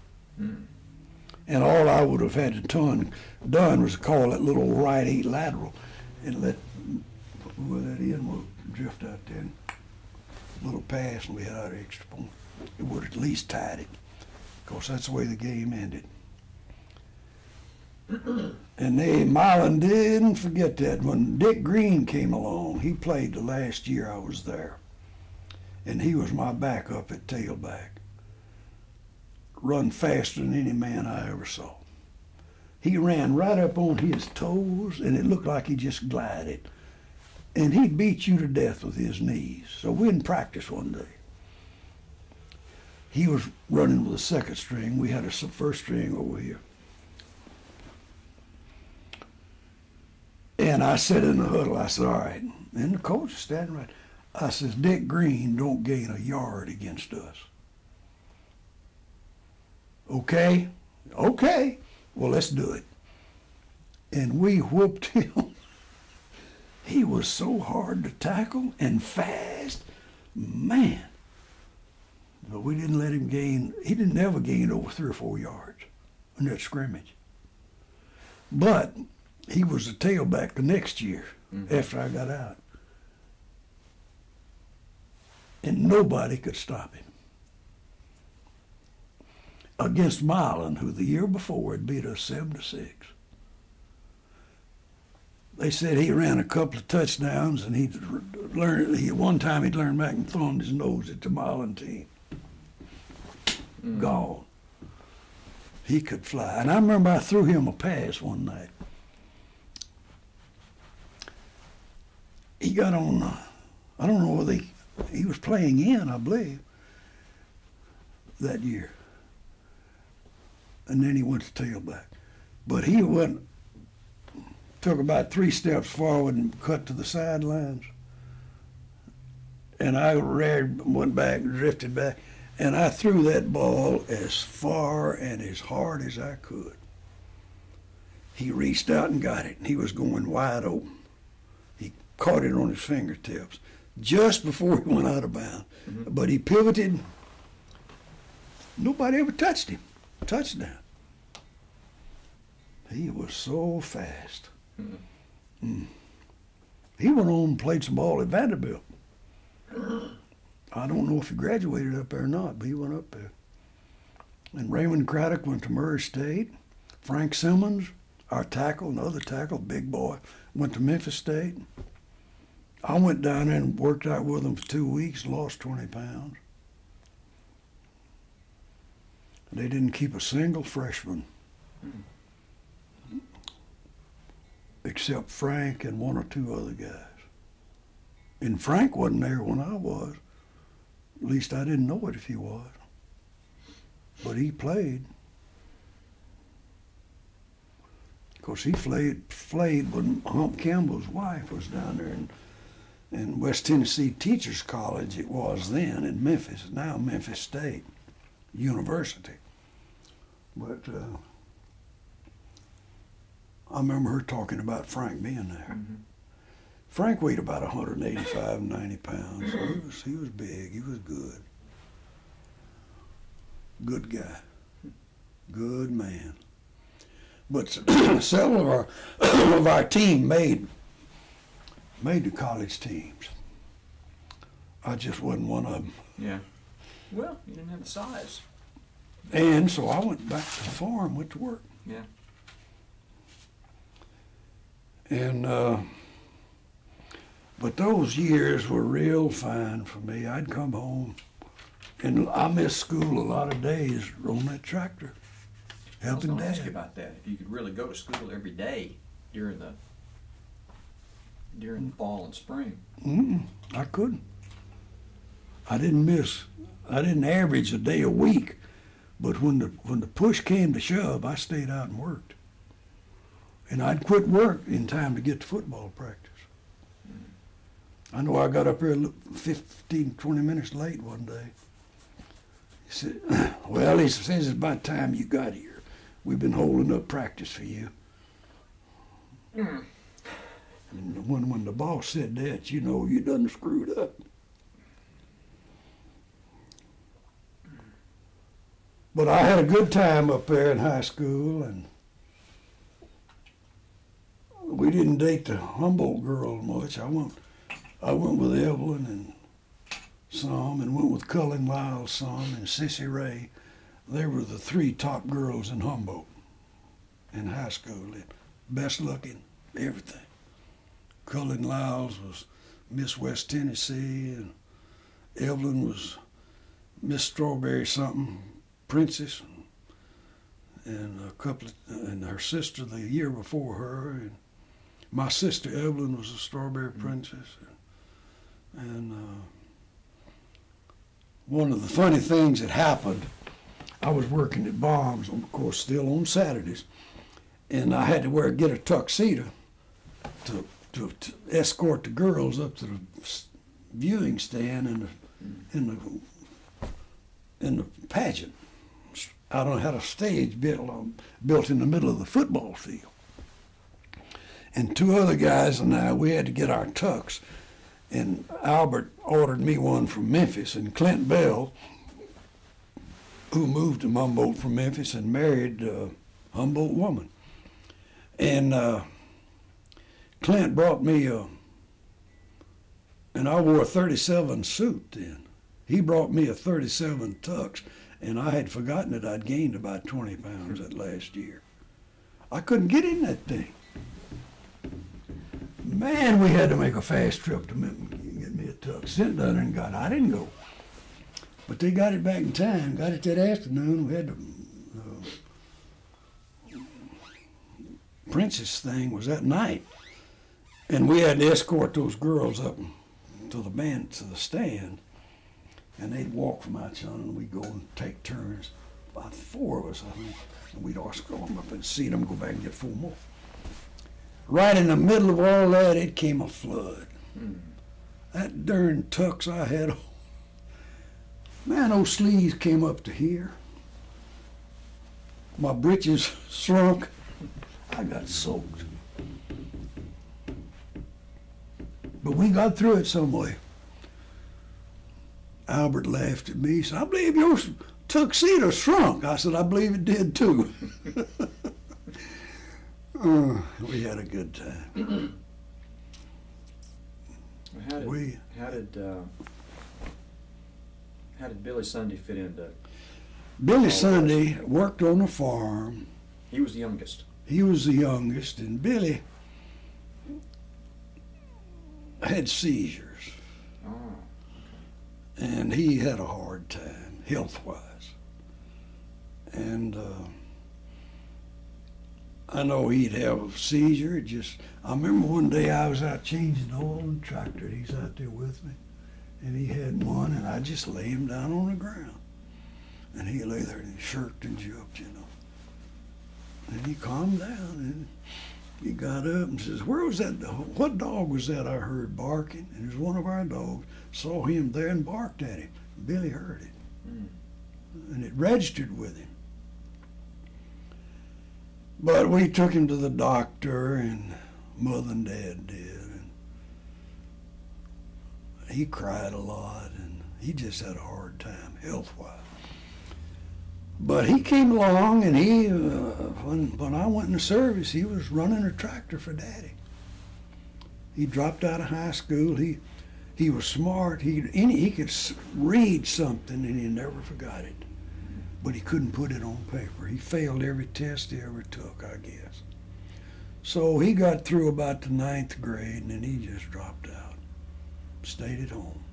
Speaker 1: And all I would have had to done was call that little right 8 lateral and let that in will drift out there. And little pass, and we had our extra point. It would have at least tied it, because that's the way the game ended. And Milan didn't forget that. When Dick Green came along, he played the last year I was there. And he was my backup at tailback. Run faster than any man I ever saw. He ran right up on his toes, and it looked like he just glided. And he'd beat you to death with his knees. So we in practice one day. He was running with a second string. We had a first string over here. And I said in the huddle, I said, all right. And the coach is standing right. I says, Dick Green don't gain a yard against us. Okay? Okay. Well, let's do it. And we whooped him. He was so hard to tackle and fast. Man. But we didn't let him gain. He didn't ever gain over 3 or 4 yards in that scrimmage. But he was a tailback the next year after I got out. And nobody could stop him. Against Milan, who the year before had beat us 7-6. They said he ran a couple of touchdowns, and one time he'd learned back and thrown his nose at the Milan team. Gone. He could fly. And I remember I threw him a pass one night. He got on, I don't know whether he was playing in, I believe, that year. And then he went to tailback. But he took about 3 steps forward and cut to the sidelines. And I went back, drifted back, and I threw that ball as far and as hard as I could. He reached out and got it, and he was going wide open. He caught it on his fingertips just before he went out of bounds. But he pivoted. Nobody ever touched him. Touchdown. He was so fast. He went on and played some ball at Vanderbilt. I don't know if he graduated up there or not, but he went up there. And Raymond Craddock went to Murray State. Frank Simmons, our tackle, another tackle, big boy, went to Memphis State. I went down there and worked out with him for 2 weeks, lost 20 pounds. They didn't keep a single freshman. Except Frank and 1 or 2 other guys. And Frank wasn't there when I was. At least I didn't know it if he was. But he played. Of course, he played when Hump Campbell's wife was down there in West Tennessee Teachers College. It was then in Memphis, now Memphis State University. But I remember her talking about Frank being there. Frank weighed about 185, 90 pounds. So he was big. He was good. Good guy. Good man. But several of our team made the college teams. I just wasn't one of them.
Speaker 2: Yeah. Well, you didn't have the size.
Speaker 1: And so I went back to the farm, went to work.
Speaker 2: Yeah.
Speaker 1: And but those years were real fine for me. I'd come home, and I missed school a lot of days on that tractor,
Speaker 2: I was
Speaker 1: helping
Speaker 2: going to ask you
Speaker 1: Dad.
Speaker 2: about that. If you could really go to school every day during the fall and spring.
Speaker 1: I couldn't. I didn't average a day a week, but when the push came to shove, I stayed out and worked. And I'd quit work in time to get to football practice. I know I got up here 15, 20 minutes late one day. He said, well, he says, it's about time you got here. We've been holding up practice for you. And when the boss said that, you know you done screwed up. But I had a good time up there in high school, and we didn't date the Humboldt girl much. I went with Evelyn and some, and went with Cullen Lyles some, and Sissy Ray. They were the 3 top girls in Humboldt in high school. Best looking, everything. Cullen Lyles was Miss West Tennessee, and Evelyn was Miss Strawberry something, Princess, and and her sister the year before her, and My sister Evelyn was a Strawberry Princess. And one of the funny things that happened, I was working at Bombs, of course, still on Saturdays, and I had to get a tuxedo to escort the girls up to the viewing stand in the pageant. I don't know, had a stage built in the middle of the football field. And two other guys and I, we had to get our tux. And Albert ordered me one from Memphis, and Clint Bell, who moved to Humboldt from Memphis and married a Humboldt woman. And Clint brought me and I wore a 37 suit then. He brought me a 37 tux, and I had forgotten that I'd gained about 20 pounds that last year. I couldn't get in that thing. Man, we had to make a fast trip to get me a tux. Sent down there and got it. I didn't go. But they got it back in time, got it that afternoon. We had the Princess thing was that night. And we had to escort those girls up to the stand. And they'd walk from outside, and we'd go and take turns. About 4 of us, I think. And we'd escort them up and see them, go back and get 4 more. Right in the middle of all that, it came a flood. That darn tux I had on, man, those sleeves came up to here. My breeches shrunk. I got soaked. But we got through it some way. Albert laughed at me. He said, I believe your tuxedo shrunk. I said, I believe it did too. We had a good time.
Speaker 2: How did Billy Sunday fit into?
Speaker 1: Billy Sunday worked on a farm.
Speaker 2: He was the youngest.
Speaker 1: He was the youngest, and Billy had seizures.
Speaker 2: Oh.
Speaker 1: And he had a hard time, health-wise. And I know he'd have a seizure. I remember one day I was out changing oil in the tractor. He's out there with me. And he had one, and I just lay him down on the ground. And he lay there and he shirked and jumped, And he calmed down, and he got up and says, where was that? What dog was that I heard barking? And it was one of our dogs. Saw him there and barked at him. Billy heard it. And it registered with him. But we took him to the doctor, and Mother and Dad did. And he cried a lot, and he just had a hard time health-wise. But he came along, and when I went in the service, he was running a tractor for Daddy. He dropped out of high school. He was smart. He could read something, and he never forgot it. But he couldn't put it on paper. He failed every test he ever took, I guess. So he got through about the 9th grade, and then he just dropped out, stayed at home.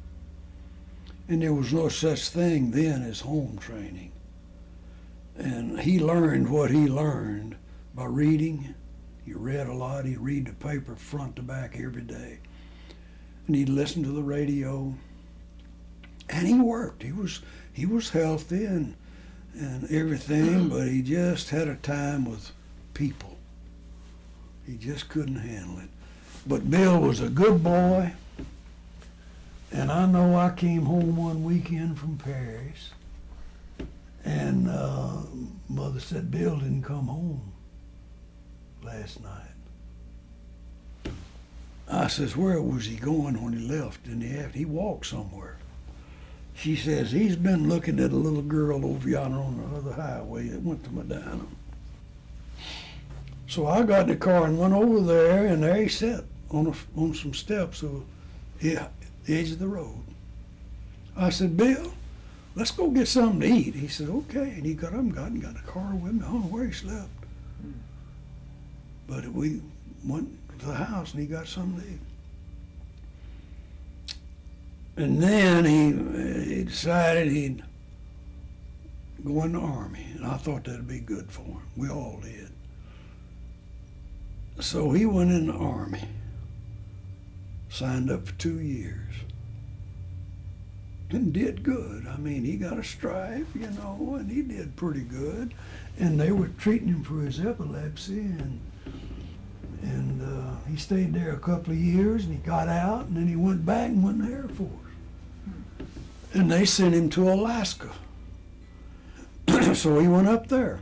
Speaker 1: And there was no such thing then as home training. And he learned what he learned by reading. He read a lot. He'd read the paper front to back every day. And he'd listen to the radio. And he worked. He was healthy and everything, but he just had a time with people. He just couldn't handle it. But Bill was a good boy. And I know I came home one weekend from Paris, and Mother said, Bill didn't come home last night. I says, where was he going when he left in the afternoon? He walked somewhere. She says, he's been looking at a little girl over yonder on the other highway that went to Medina. So I got in the car and went over there, and there he sat on some steps of the edge of the road. I said, Bill, let's go get something to eat. He said, okay. And he got up and got in the car with me. I don't know where he slept. But we went to the house, and he got something to eat. And then he decided he'd go in the Army, and I thought that'd be good for him. We all did. So he went in the Army, signed up for 2 years, and did good. I mean, he got a stripe, you know, and he did pretty good. And they were treating him for his epilepsy, and he stayed there a couple of years, and he got out, and then he went back and went in the Air Force. And they sent him to Alaska. So he went up there,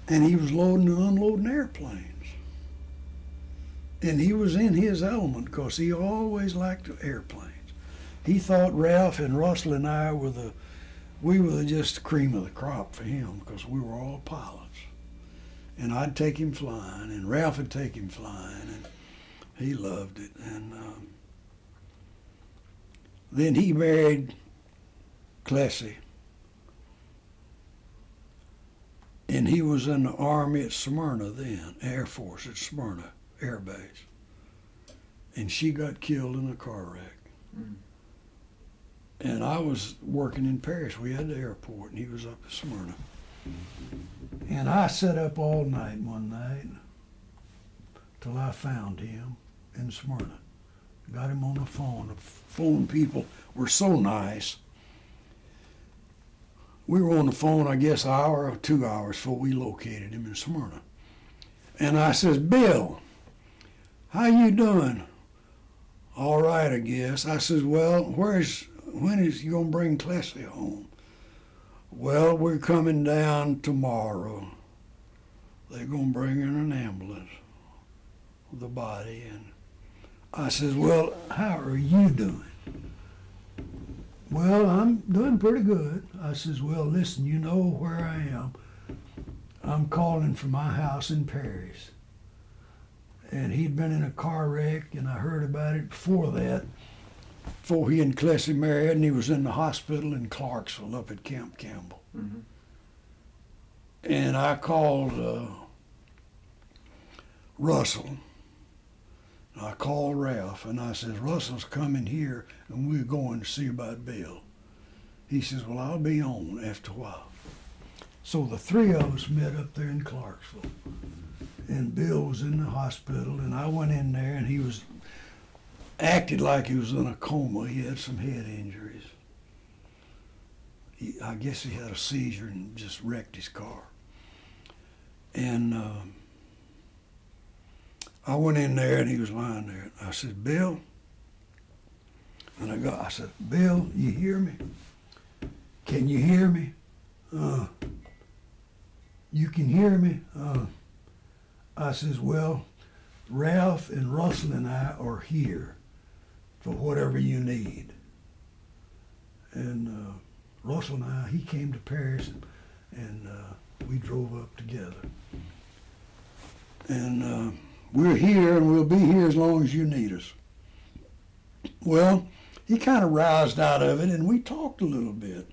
Speaker 1: and he was loading and unloading airplanes. And he was in his element because he always liked airplanes. He thought Ralph and Russell and I were just the cream of the crop for him because we were all pilots. And I'd take him flying, and Ralph would take him flying, and he loved it. And then he married Clessy, and he was in the Army at Smyrna then, Air Force at Smyrna Air Base. And she got killed in a car wreck. Mm. And I was working in Paris. We had the airport, and he was up at Smyrna. And I sat up all night one night till I found him in Smyrna. Got him on the phone. The phone people were so nice. We were on the phone, I guess, an hour or 2 hours before we located him in Smyrna. And I says, Bill, how you doing? All right, I guess. I says, well, when is you going to bring Clessy home? Well, we're coming down tomorrow. They're going to bring her in an ambulance, the body. And I says, well, how are you doing? Well, I'm doing pretty good. I says, well, listen, you know where I am. I'm calling from my house in Paris. And he'd been in a car wreck, and I heard about it before that, before he and Clessy married, and he was in the hospital in Clarksville up at Camp Campbell. Mm-hmm. And I called Russell. I called Ralph, and I says, Russell's coming here, and we're going to see about Bill. He says, well, I'll be on after a while. So the three of us met up there in Clarksville. And Bill was in the hospital, and I went in there, and he was acted like he was in a coma. He had some head injuries. I guess he had a seizure and just wrecked his car. And I went in there, and he was lying there. I said, Bill, and I said, Bill, you hear me? Can you hear me? You can hear me? I says, well, Ralph and Russell and I are here for whatever you need. And Russell and I, he came to Paris, and we drove up together. And we're here, and we'll be here as long as you need us. Well, he kind of roused out of it, and we talked a little bit.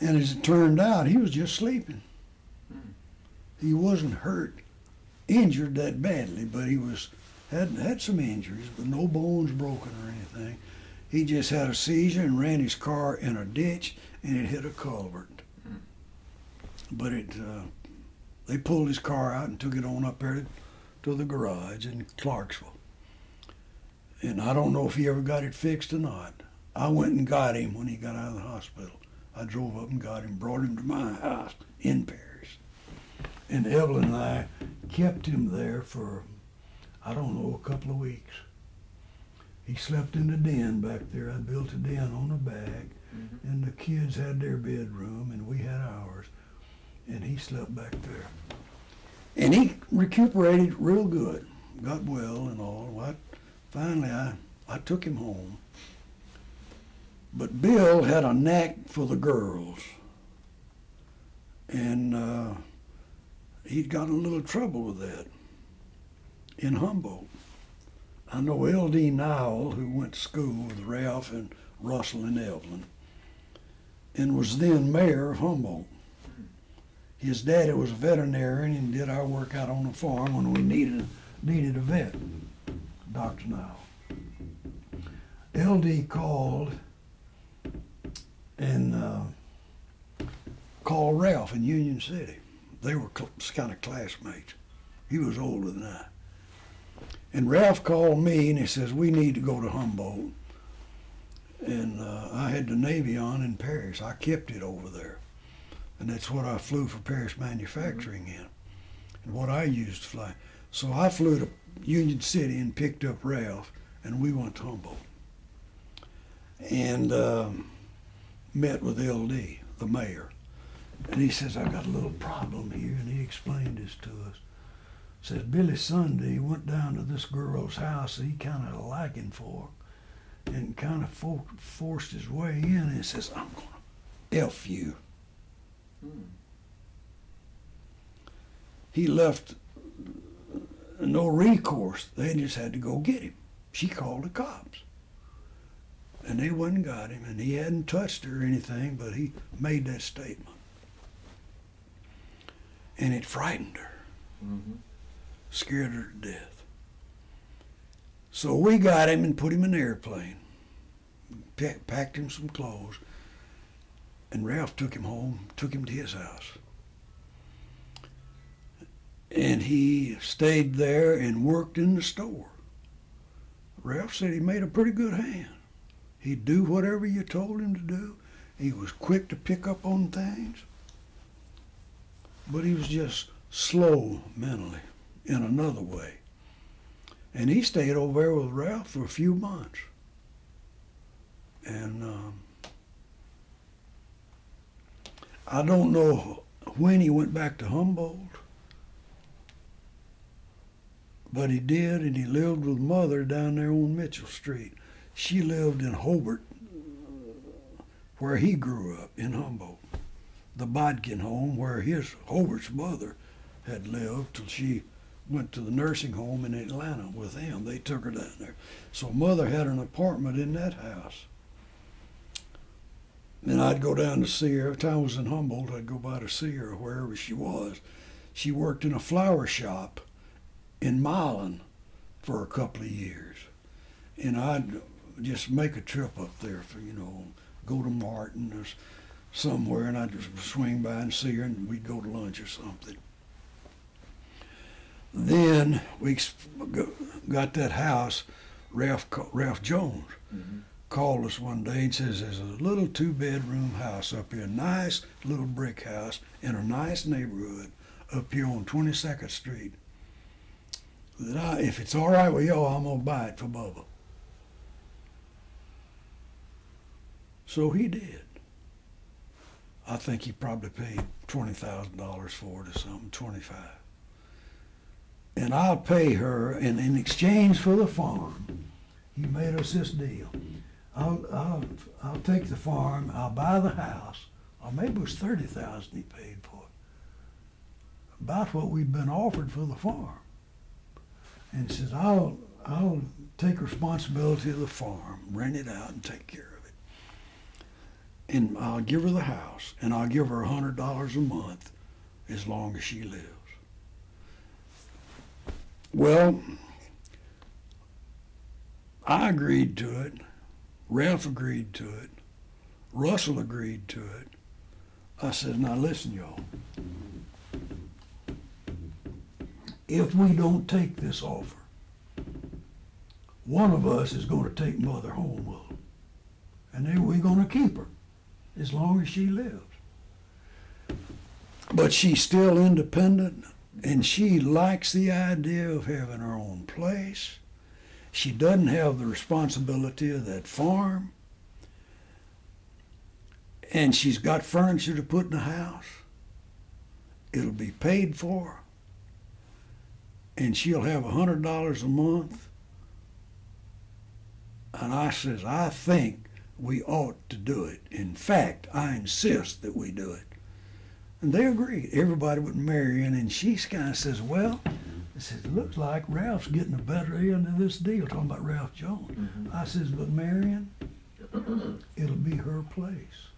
Speaker 1: And as it turned out, he was just sleeping. He wasn't injured that badly, but he had some injuries, but no bones broken or anything. He just had a seizure and ran his car in a ditch, and it hit a culvert. But they pulled his car out and took it on up there to the garage in Clarksville. And I don't know if he ever got it fixed or not. I went and got him when he got out of the hospital. I drove up and got him, brought him to my house in Paris. And Evelyn and I kept him there for, I don't know, a couple of weeks. He slept in the den back there. I built a den on the back, and the kids had their bedroom, and we had ours. And he slept back there. And he recuperated real good, got well and all. Finally, I took him home. But Bill had a knack for the girls. And he'd got in a little trouble with that in Humboldt. I know L.D. Nowell, who went to school with Ralph and Russell and Evelyn, and was then mayor of Humboldt. His daddy was a veterinarian and did our work out on the farm when we needed a vet, Dr. Nowell. L.D. called and called Ralph in Union City. They were kind of classmates. He was older than I. And Ralph called me and he says, we need to go to Humboldt. And I had the Navy on in Paris. I kept it over there. And that's what I flew for Paris Manufacturing in, and what I used to fly. So I flew to Union City and picked up Ralph, and we went to Humboldt. And met with LD, the mayor. And he says, I got a little problem here, and he explained this to us. Says, Billy Sunday went down to this girl's house that he kind of had a liking for, and kind of forced his way in, and he says, I'm going to F you. He left no recourse. They just had to go get him. She called the cops. And they went and got him, and he hadn't touched her or anything, but he made that statement. And it frightened her, scared her to death. So we got him and put him in an airplane, packed him some clothes, and Ralph took him home, took him to his house. And he stayed there and worked in the store. Ralph said he made a pretty good hand. He'd do whatever you told him to do. He was quick to pick up on things. But he was just slow mentally in another way. And he stayed over there with Ralph for a few months. And I don't know when he went back to Humboldt, but he did, and he lived with Mother down there on Mitchell Street. She lived in Hobart, where he grew up, in Humboldt. The Bodkin home where Hobart's mother had lived till she went to the nursing home in Atlanta with him. They took her down there. So Mother had an apartment in that house. And I'd go down to see her. Every time I was in Humboldt, I'd go by to see her wherever she was. She worked in a flower shop in Milan for a couple of years. And I'd just make a trip up there for, go to Martin or somewhere, and I'd just swing by and see her, and we'd go to lunch or something. Then we got that house. Ralph Jones called us one day and says, there's a little 2-bedroom house up here, a nice little brick house in a nice neighborhood up here on 22nd Street. That if it's all right with y'all, I'm going to buy it for Bubba. So he did. I think he probably paid $20,000 for it or something, 25. And I'll pay her, and in exchange for the farm, he made us this deal. I'll take the farm, I'll buy the house, or maybe it was $30,000 he paid for it. About what we'd been offered for the farm. And he says, I'll take responsibility of the farm, rent it out, and take care of it. And I'll give her the house, and I'll give her $100 a month as long as she lives. Well, I agreed to it. Ralph agreed to it. Russell agreed to it. I said, now listen, y'all. If we don't take this offer, one of us is going to take Mother home with her. And then we're going to keep her as long as she lives. But she's still independent, and she likes the idea of having her own place. She doesn't have the responsibility of that farm. And she's got furniture to put in the house. It'll be paid for. And she'll have $100 a month. And I says, I think we ought to do it. In fact, I insist that we do it. And they agreed. Everybody but Marion, and she kind of says, well, it says, it looks like Ralph's getting a better end of this deal, talking about Ralph Jones. I says, but Marion, it'll be her place.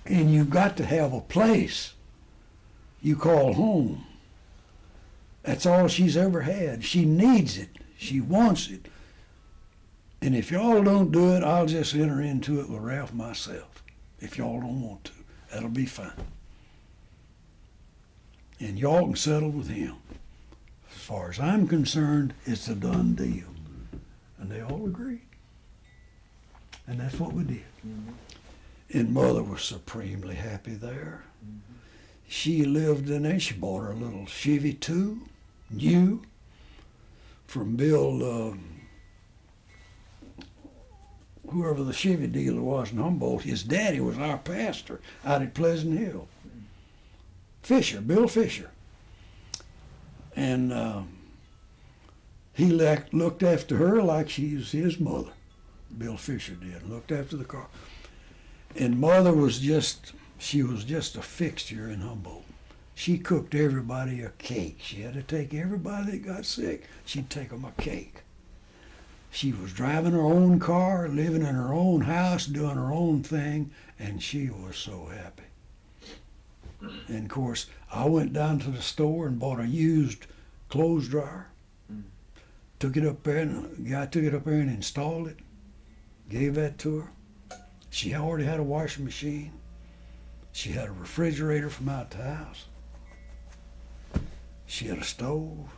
Speaker 1: And you've got to have a place you call home. That's all she's ever had. She needs it. She wants it. And if y'all don't do it, I'll just enter into it with Ralph myself. If y'all don't want to, that'll be fine. and y'all can settle with him. As far as I'm concerned, it's a done deal. And they all agreed. And that's what we did. And Mother was supremely happy there. She lived in there. She bought her a little Chevy 2, new, from Bill, whoever the Chevy dealer was in Humboldt. His daddy was our pastor out at Pleasant Hill. Fisher, Bill Fisher. And he looked after her like she was his mother. Bill Fisher did, looked after the car. And Mother was she was just a fixture in Humboldt. She cooked everybody a cake. She had to take everybody that got sick, she'd take them a cake. She was driving her own car, living in her own house, doing her own thing, and she was so happy. And of course, I went down to the store and bought a used clothes dryer. Took it up there, and the guy took it up there and installed it. Gave that to her. She already had a washing machine. She had a refrigerator from out the house. She had a stove.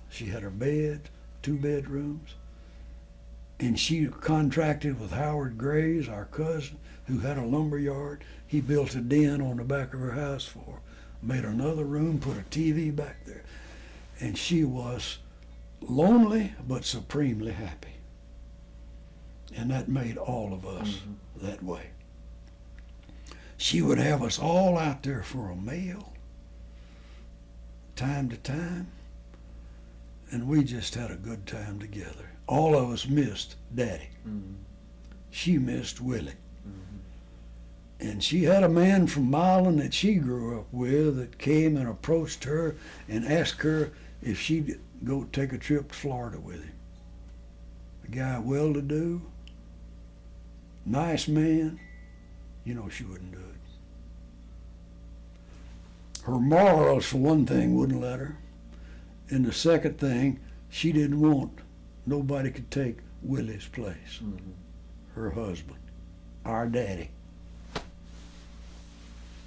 Speaker 1: She had her bed, 2 bedrooms. And she contracted with Howard Grays, our cousin, who had a lumber yard. He built a den on the back of her house for her. Made another room, put a TV back there. And she was lonely but supremely happy. And that made all of us that way. She would have us all out there for a meal, time to time, and we just had a good time together. All of us missed Daddy. She missed Willie. And she had a man from Milan that she grew up with that came and approached her and asked her if she'd go take a trip to Florida with him. A guy well-to-do, nice man. You know she wouldn't do it. Her morals, for one thing, wouldn't let her. And the second thing, she didn't want nobody could take Willie's place. Her husband, our daddy.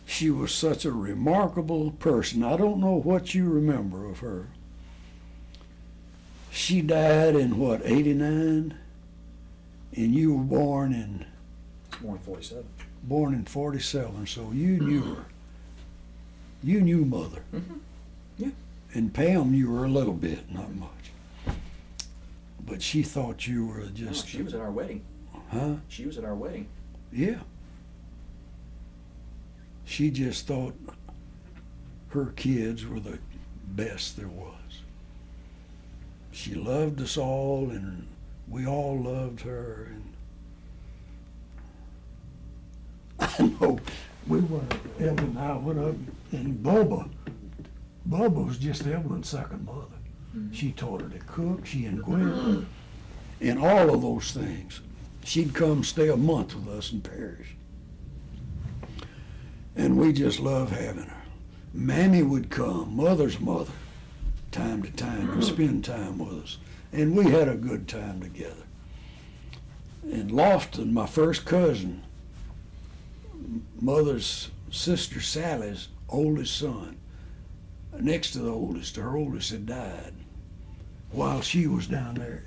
Speaker 1: She was such a remarkable person. I don't know what you remember of her. She died in what, 89? And you were born in?
Speaker 2: Born in 47.
Speaker 1: Born in 47, so you knew her. You knew Mother.
Speaker 2: Yeah.
Speaker 1: And Pam knew her a little bit, not much. But she thought you were just...
Speaker 2: she was at our wedding.
Speaker 1: Huh?
Speaker 2: She was at our wedding.
Speaker 1: Yeah. She just thought her kids were the best there was. She loved us all, and we all loved her. And I know we went, Evelyn and I went up, and Bubba was just Evelyn's second mother. She taught her to cook, she and Gwen, and all of those things. She'd come stay a month with us in Parish. And we just loved having her. Mammy would come, Mother's mother, time to time, and spend time with us. And we had a good time together. And Lofton, my first cousin, Mother's sister Sally's oldest son, next to the oldest, her oldest had died while she was down there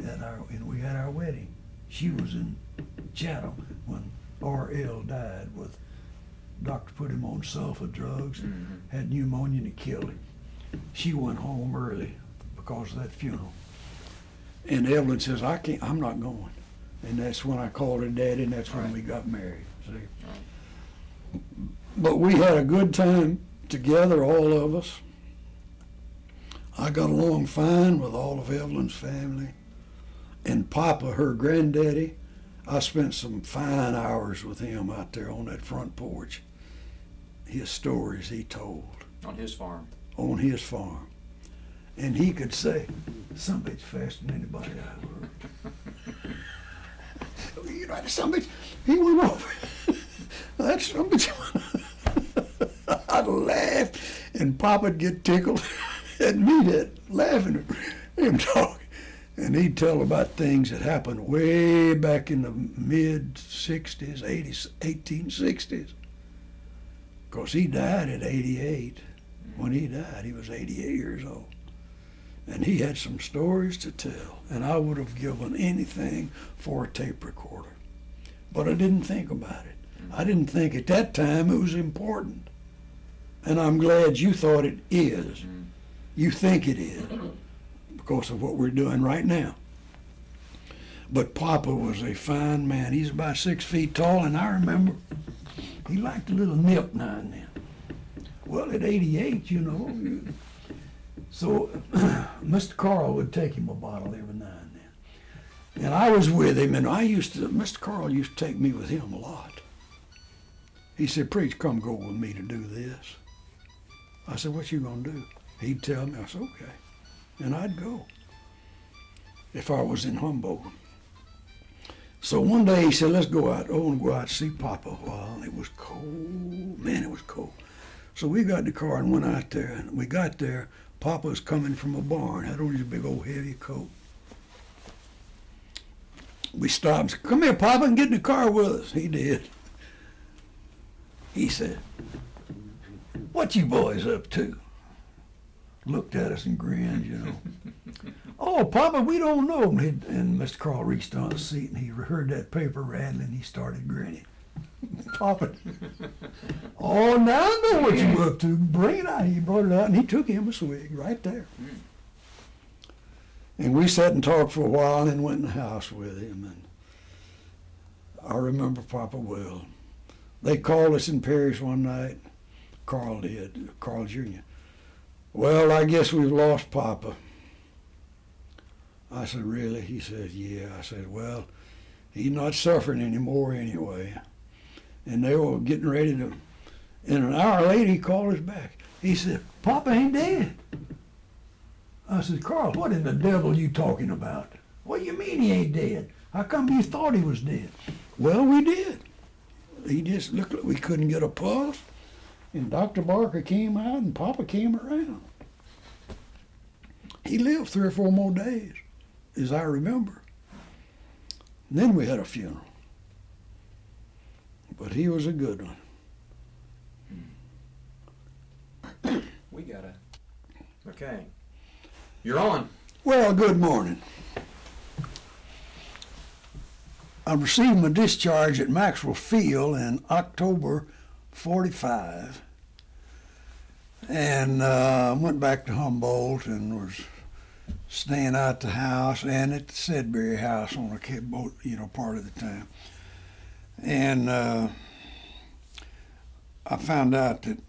Speaker 1: and we had our wedding. She was in Chatham when R.L. died with, doctor put him on sulfa drugs, had pneumonia and it killed him. She went home early because of that funeral. And Evelyn says, I'm not going. And that's when I called her daddy, and that's when we got married, see. But we had a good time together, all of us. I got along fine with all of Evelyn's family. And Papa, her granddaddy, I spent some fine hours with him out there on that front porch. His stories he told.
Speaker 2: On his farm.
Speaker 1: On his farm. And he could say, some bitch faster than anybody I've heard. You know, some bitch, he went over. That's some bitch. I'd laugh, and Papa'd get tickled at me that laughing at him talking. And he'd tell about things that happened way back in the mid-60s, 80s, 1860s. Of course, he died at 88. When he died, he was 88 years old. And he had some stories to tell, and I would have given anything for a tape recorder. But I didn't think about it. I didn't think at that time it was important. And I'm glad you thought it is. You think it is because of what we're doing right now. But Papa was a fine man. He's about 6 feet tall, and I remember he liked a little nip now and then. Well, at 88, you know. So Mr. Carl would take him a bottle every now and then. And I was with him, and Mr. Carl used to take me with him a lot. He said, "Preach, come go with me to do this." I said, "What you gonna do?" He'd tell me. I said, "Okay." And I'd go if I was in Humboldt. So one day he said, "Let's go out. I want to go out and see Papa a while." It was cold. Man, it was cold. So we got in the car and went out there. And we got there. Papa was coming from a barn, had on his big old heavy coat. We stopped and said, "Come here, Papa, and get in the car with us." He did. He said, "What you boys up to?" Looked at us and grinned, you know. "Oh, Papa, we don't know." And Mr. Carl reached on his seat and he heard that paper rattling. He started grinning. Papa, "Oh, now I know what you up to. Bring it out." He brought it out and he took him a swig right there. And we sat and talked for a while and then went in the house with him. And I remember Papa well. They called us in Paris one night. Carl did, Carl Jr. "Well, I guess we've lost Papa." I said, "Really?" He said, "Yeah." I said, "Well, he's not suffering anymore anyway." And they were getting ready to, and an hour later he called us back. He said, "Papa ain't dead." I said, "Carl, what in the devil are you talking about?" "What do you mean he ain't dead? How come you thought he was dead?" "Well, we did. He just looked like we couldn't get a pulse. And Dr. Barker came out and Papa came around. He lived 3 or 4 more days, as I remember. And then we had a funeral. But he was a good one.
Speaker 2: We gotta. Okay. You're on.
Speaker 1: Well, good morning. I received my discharge at Maxwell Field in October 45, and went back to Humboldt and was staying out the house and at the Sedbury house on a boat, part of the time. And I found out that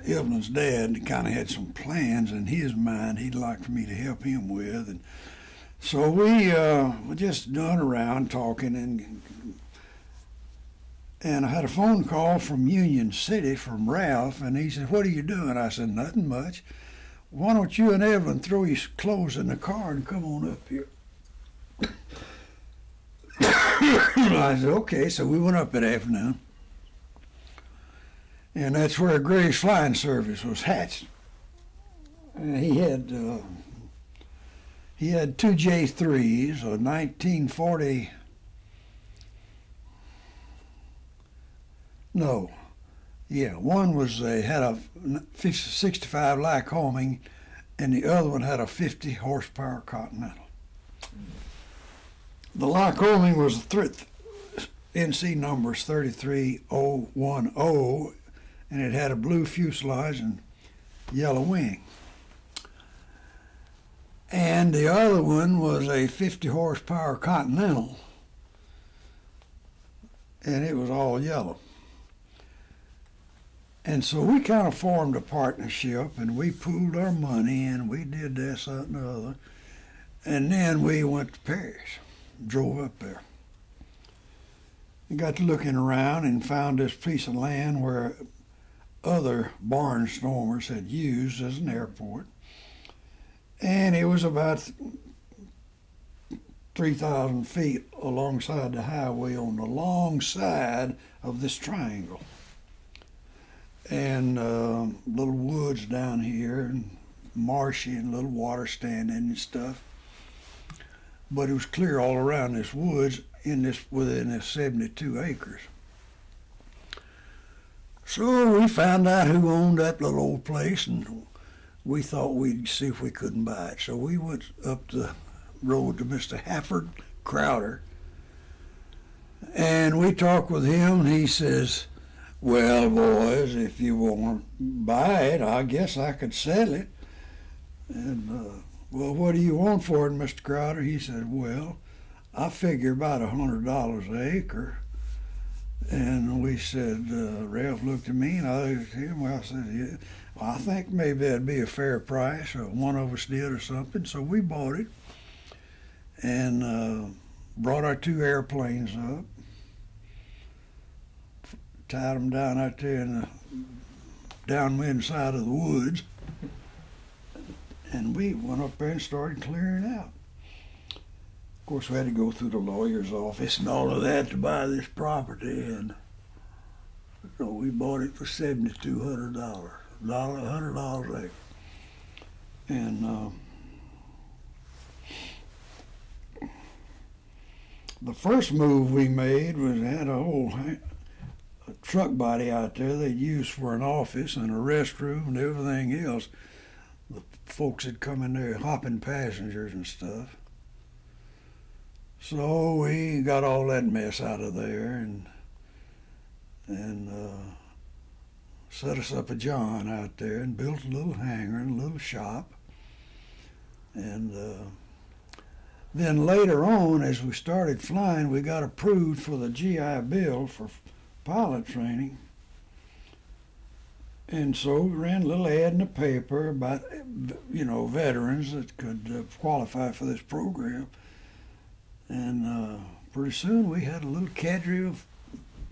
Speaker 1: Evelyn's dad kind of had some plans in his mind he'd like for me to help him with, and so we just done around talking, and I had a phone call from Union City from Ralph, and he said, "What are you doing?" I said, "Nothing much. Why don't you and Evelyn throw your clothes in the car and come on up here?" I said, "Okay." So we went up that afternoon, and that's where Gray's Flying Service was hatched. And he had 2 J3s, a 1940. No, yeah, one had a 65 Lycoming, and the other one had a 50 horsepower Continental. The Lycoming was NC numbers 33010, and it had a blue fuselage and yellow wing. And the other one was a 50 horsepower Continental, and it was all yellow. And so we kind of formed a partnership, and we pooled our money, and we did this, that, and the other. And then we went to Paris, drove up there. We got to looking around and found this piece of land where other barnstormers had used as an airport. And it was about 3,000 feet alongside the highway on the long side of this triangle. And little woods down here, and marshy, and little water standing and stuff. But it was clear all around this woods within this 72 acres. So we found out who owned that little old place, and we thought we'd see if we couldn't buy it. So we went up the road to Mr. Hafford Crowder, and we talked with him, and he says, well, boys, if you want to buy it, I guess I could sell it. And, well, what do you want for it, Mr. Crowder? He said, well, I figure about $100 an acre. And we said, Ralph looked at me, and I looked at him. Well, I said, yeah, well, I think maybe that'd be a fair price, or one of us did or something. So we bought it and brought our 2 airplanes up, tied them down out there in the downwind side of the woods, and we went up there and started clearing out. Of course, we had to go through the lawyer's office and all of that to buy this property, and so we bought it for $7,200, $100 an acre. And the first move we made was had a whole truck body out there they'd use for an office and a restroom and everything else. The folks had come in there hopping passengers and stuff. So we got all that mess out of there and set us up a John out there and built a little hangar and a little shop. And then later on, as we started flying, we got approved for the GI Bill for pilot training. And so we ran a little ad in the paper about, veterans that could qualify for this program. And pretty soon we had a little cadre of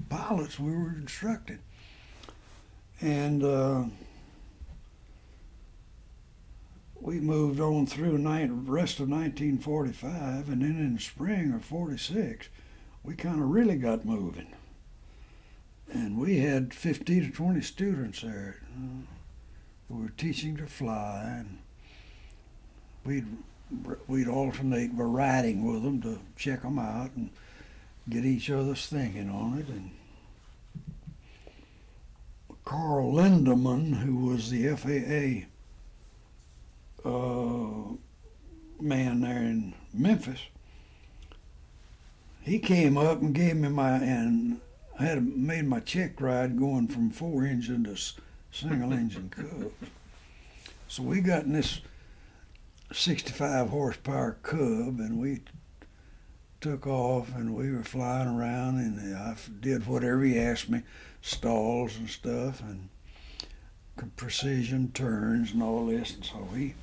Speaker 1: pilots we were instructing. And we moved on through the rest of 1945, and then in the spring of 46, we kind of really got moving. And we had 15 to 20 students there who were teaching to fly, and we'd alternate riding with them to check them out and get each other's thinking on it. And Carl Lindemann, who was the FAA man there in Memphis, he came up and gave me I had made my check ride going from 4-engine to single-engine Cubs. So we got in this 65 horsepower Cub, and we took off, and we were flying around, and I did whatever he asked me, stalls and stuff, and precision turns and all this. And so he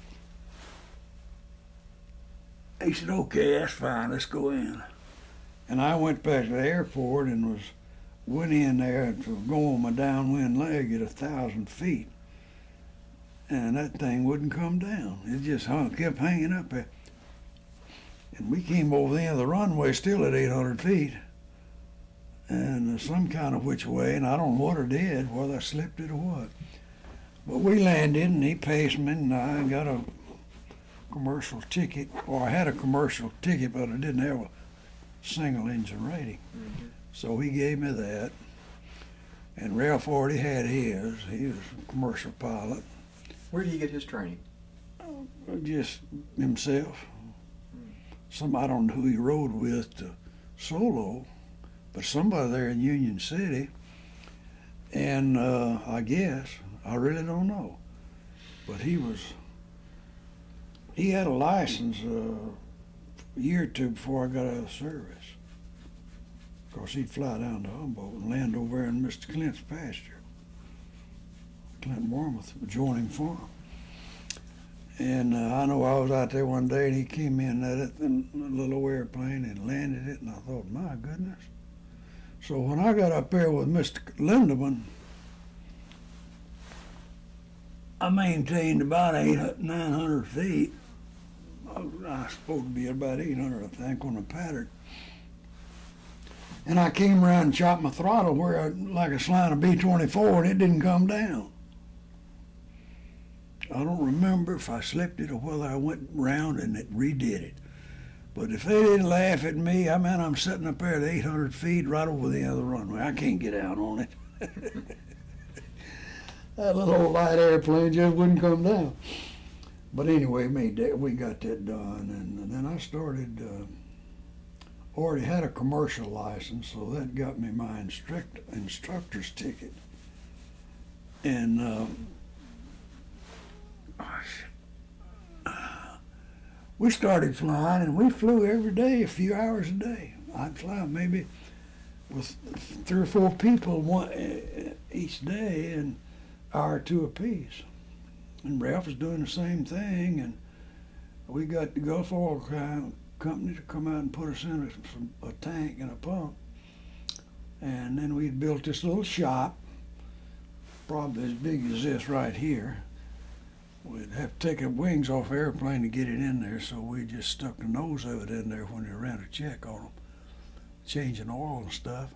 Speaker 1: said, okay, that's fine, let's go in. And I went back to the airport and went in there to go on my downwind leg at 1,000 feet. And that thing wouldn't come down. It just kept hanging up there. And we came over the end of the runway still at 800 feet. And some kind of which way, and I don't know what it did, whether I slipped it or what. But we landed, and he passed me, and I got a commercial ticket, or I had a commercial ticket, but I didn't have a single engine rating. Mm-hmm. So he gave me that. And Ralph already had his. He was a commercial pilot.
Speaker 2: Where did he get his training?
Speaker 1: Just himself. I don't know who he rode with to solo, but somebody there in Union City. And I guess, I really don't know. But he had a license a year or two before I got out of service. Of course, he'd fly down to Humboldt and land over there in Mr. Clint's pasture. Clint Wormuth, adjoining farm. And I know I was out there one day, and he came in that little airplane and landed it, and I thought, my goodness. So when I got up there with Mr. Lindemann, I maintained about 900 feet. I was supposed to be about 800, I think, on the pattern. And I came around and chopped my throttle like a slant of B-24, and it didn't come down. I don't remember if I slipped it or whether I went round and it redid it. But if they didn't laugh at me, I'm sitting up there at 800 feet right over the end of the runway. I can't get out on it. That little old light airplane just wouldn't come down. But anyway, we got that done, and then I started. Already had a commercial license, so that got me my instructor's ticket. And we started flying, and we flew every day, a few hours a day. I'd fly maybe with 3 or 4 people each day, and hour or two apiece. And Ralph was doing the same thing, and we got the Gulf Oil Company to come out and put us in a tank and a pump. And then we built this little shop, probably as big as this right here. We'd have to take the wings off the airplane to get it in there, so we just stuck the nose of it in there when they ran a check on them, changing oil and stuff,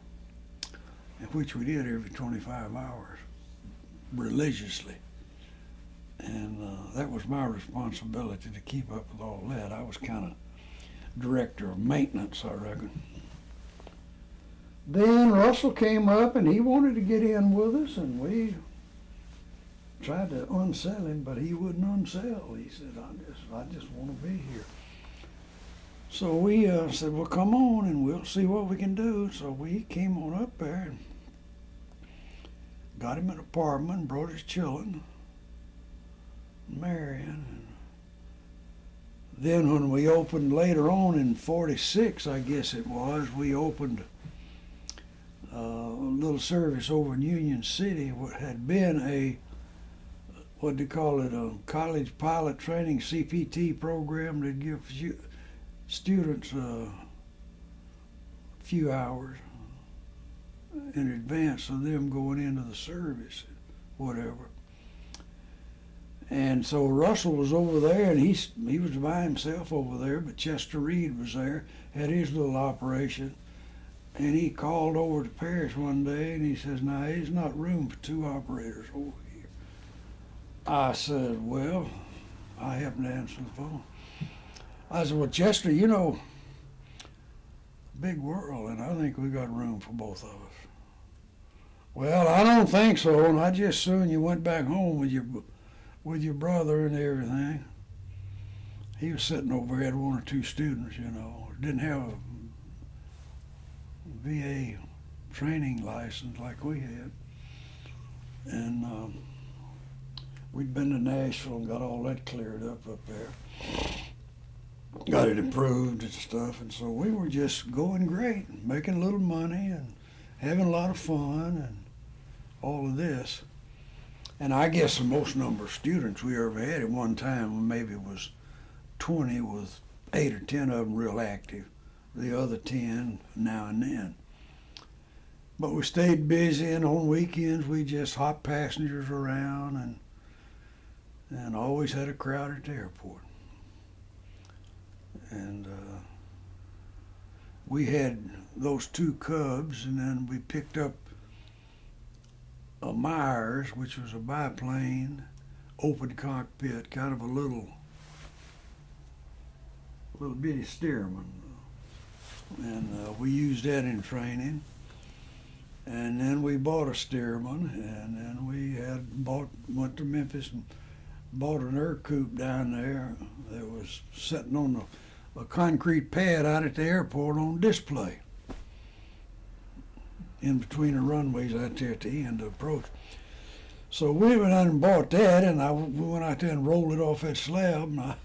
Speaker 1: and which we did every 25 hours, religiously. And that was my responsibility to keep up with all that. I was kind of director of maintenance, I reckon. Then Russell came up and he wanted to get in with us, and we tried to unsell him, but he wouldn't unsell. He said, I just want to be here. So we said, well, come on and we'll see what we can do. So we came on up there and got him an apartment, brought his children, Marion. And then when we opened later on in 46, I guess it was, we opened a little service over in Union City, what had been a, what they call it, a college pilot training CPT program that give students a few hours in advance of them going into the service, whatever. And so Russell was over there, and he was by himself over there, but Chester Reed was there, had his little operation. And he called over to Paris one day, and he says, now, there's not room for 2 operators over here. I said, well, I happened to answer the phone. I said, well, Chester, you know, big world, and I think we got room for both of us. Well, I don't think so, and I just soon you went back home with your brother and everything. He was sitting over there, had 1 or 2 students, you know, didn't have a VA training license like we had. And we'd been to Nashville and got all that cleared up there. Got it approved and stuff, and so we were just going great, making a little money and having a lot of fun and all of this. And I guess the most number of students we ever had at one time maybe was 20, with 8 or 10 of them real active, the other 10 now and then. But we stayed busy, and on weekends we just hopped passengers around and always had a crowd at the airport. And we had those 2 Cubs, and then we picked up a Myers, which was a biplane, open cockpit, kind of a little bitty Stearman. And we used that in training. And then we bought a Stearman, and then we went to Memphis and bought an Ercoupe down there that was sitting on a concrete pad out at the airport on display in between the runways out there at the end of the approach. So we went out and bought that, and we went out there and rolled it off that slab, and I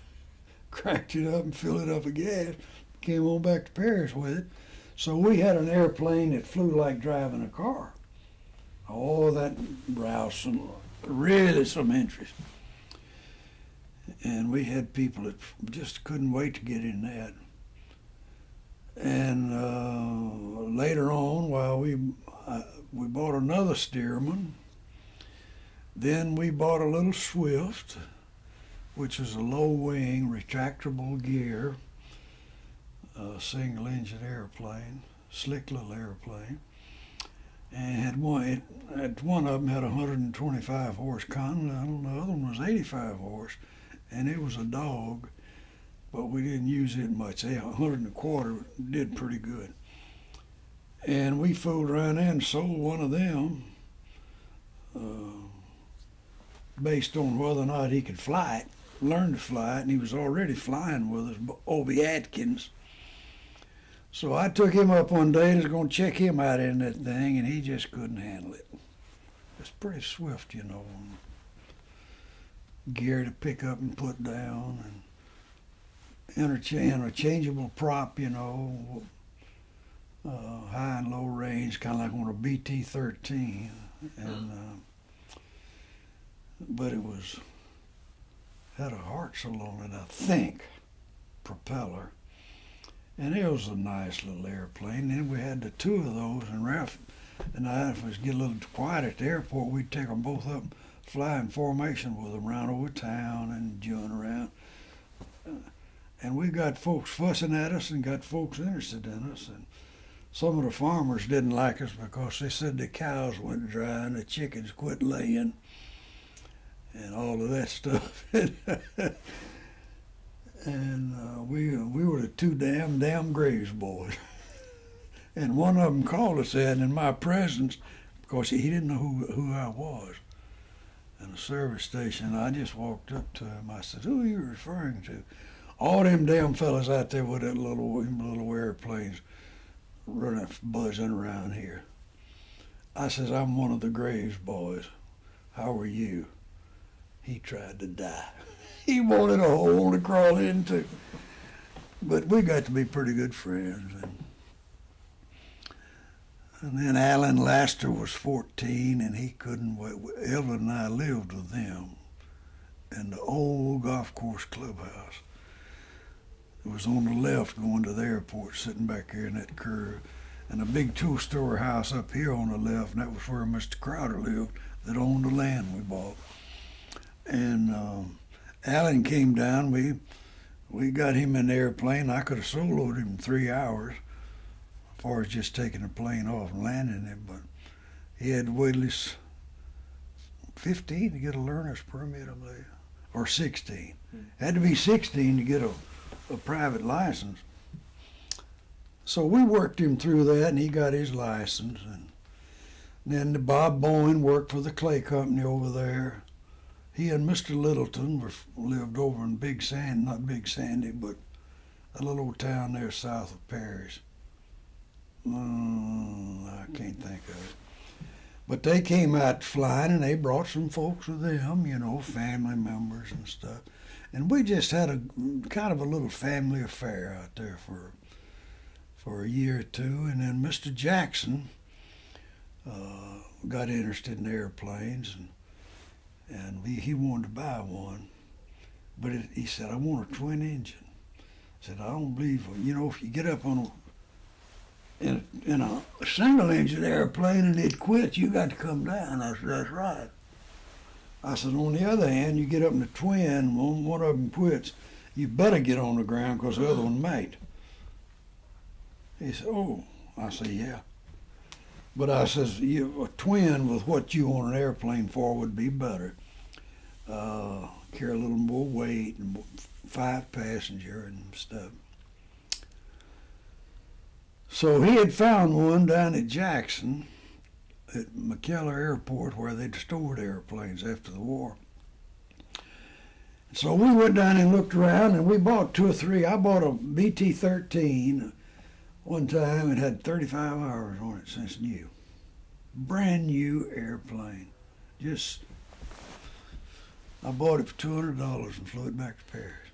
Speaker 1: cracked it up and filled it up with gas, came on back to Paris with it. So we had an airplane that flew like driving a car. Oh, that roused really some interest. And we had people that just couldn't wait to get in that. And later on, while we bought another Stearman, then we bought a little Swift, which is a low-wing, retractable gear, single-engine airplane, slick little airplane. And one of them had 125 horse Continental, the other one was 85 horse, and it was a dog, but we didn't use it much. 125 did pretty good. And we fooled around there and sold one of them based on whether or not he could fly it, learn to fly it, and he was already flying with us, Obie Atkins. So I took him up one day and was going to check him out in that thing, and he just couldn't handle it. It's pretty swift, you know. Gear to pick up and put down, and interchangeable prop, you know, high and low range, kind of like on a BT-13, and but it had a Hartzell on it, I think, propeller, and it was a nice little airplane. Then we had the two of those, and Ralph and I, if we get a little quiet at the airport, we'd take them both up, fly in formation with them around over town and join around. And we got folks fussing at us and got folks interested in us. And some of the farmers didn't like us because they said the cows went dry and the chickens quit laying and all of that stuff. And we were the two damn Graves boys. And one of them called us that in my presence because he didn't know who I was. In the service station, I just walked up to him. I said, "Who are you referring to?" All them damn fellas out there with that little airplanes running, buzzing around here. I says, "I'm one of the Graves boys. How are you?" He tried to die. He wanted a hole to crawl into. But we got to be pretty good friends. And then Alan Laster was 14, and he couldn't wait. Evelyn and I lived with them in the old golf course clubhouse. It was on the left going to the airport, sitting back here in that curve. And a big two-story house up here on the left, and that was where Mr. Crowder lived, that owned the land we bought. And Alan came down. We got him in the airplane. I could have soloed him in 3 hours, as far as just taking the plane off and landing it, but he had to wait at least 15 to get a learner's permit, I believe, or 16. Had to be 16 to get a private license. So we worked him through that, and he got his license. And then Bob Bowen worked for the clay company over there. He and Mr. Littleton lived over in Big Sandy, not Big Sandy, but a little old town there south of Paris. I can't think of it. But they came out flying, and they brought some folks with them, you know, family members and stuff. And we just had a kind of a little family affair out there for a year or two. And then Mr. Jackson got interested in airplanes, and he wanted to buy one. But he said, "I want a twin engine." I said, "I don't believe, you know, if you get up on in a single engine airplane and it quits, you got to come down." I said, "That's right." I said, "On the other hand, you get up in the twin, one of them quits, you better get on the ground because the other one might." He said, "Oh." I said, "Yeah." But I says, a twin with what you want an airplane for would be better. Carry a little more weight and 5 passenger and stuff. So he had found one down at Jackson, at McKellar Airport, where they'd stored airplanes after the war. So we went down and looked around, and we bought 2 or 3. I bought a BT-13 one time. It had 35 hours on it since new. Brand new airplane. I bought it for $200 and flew it back to Paris.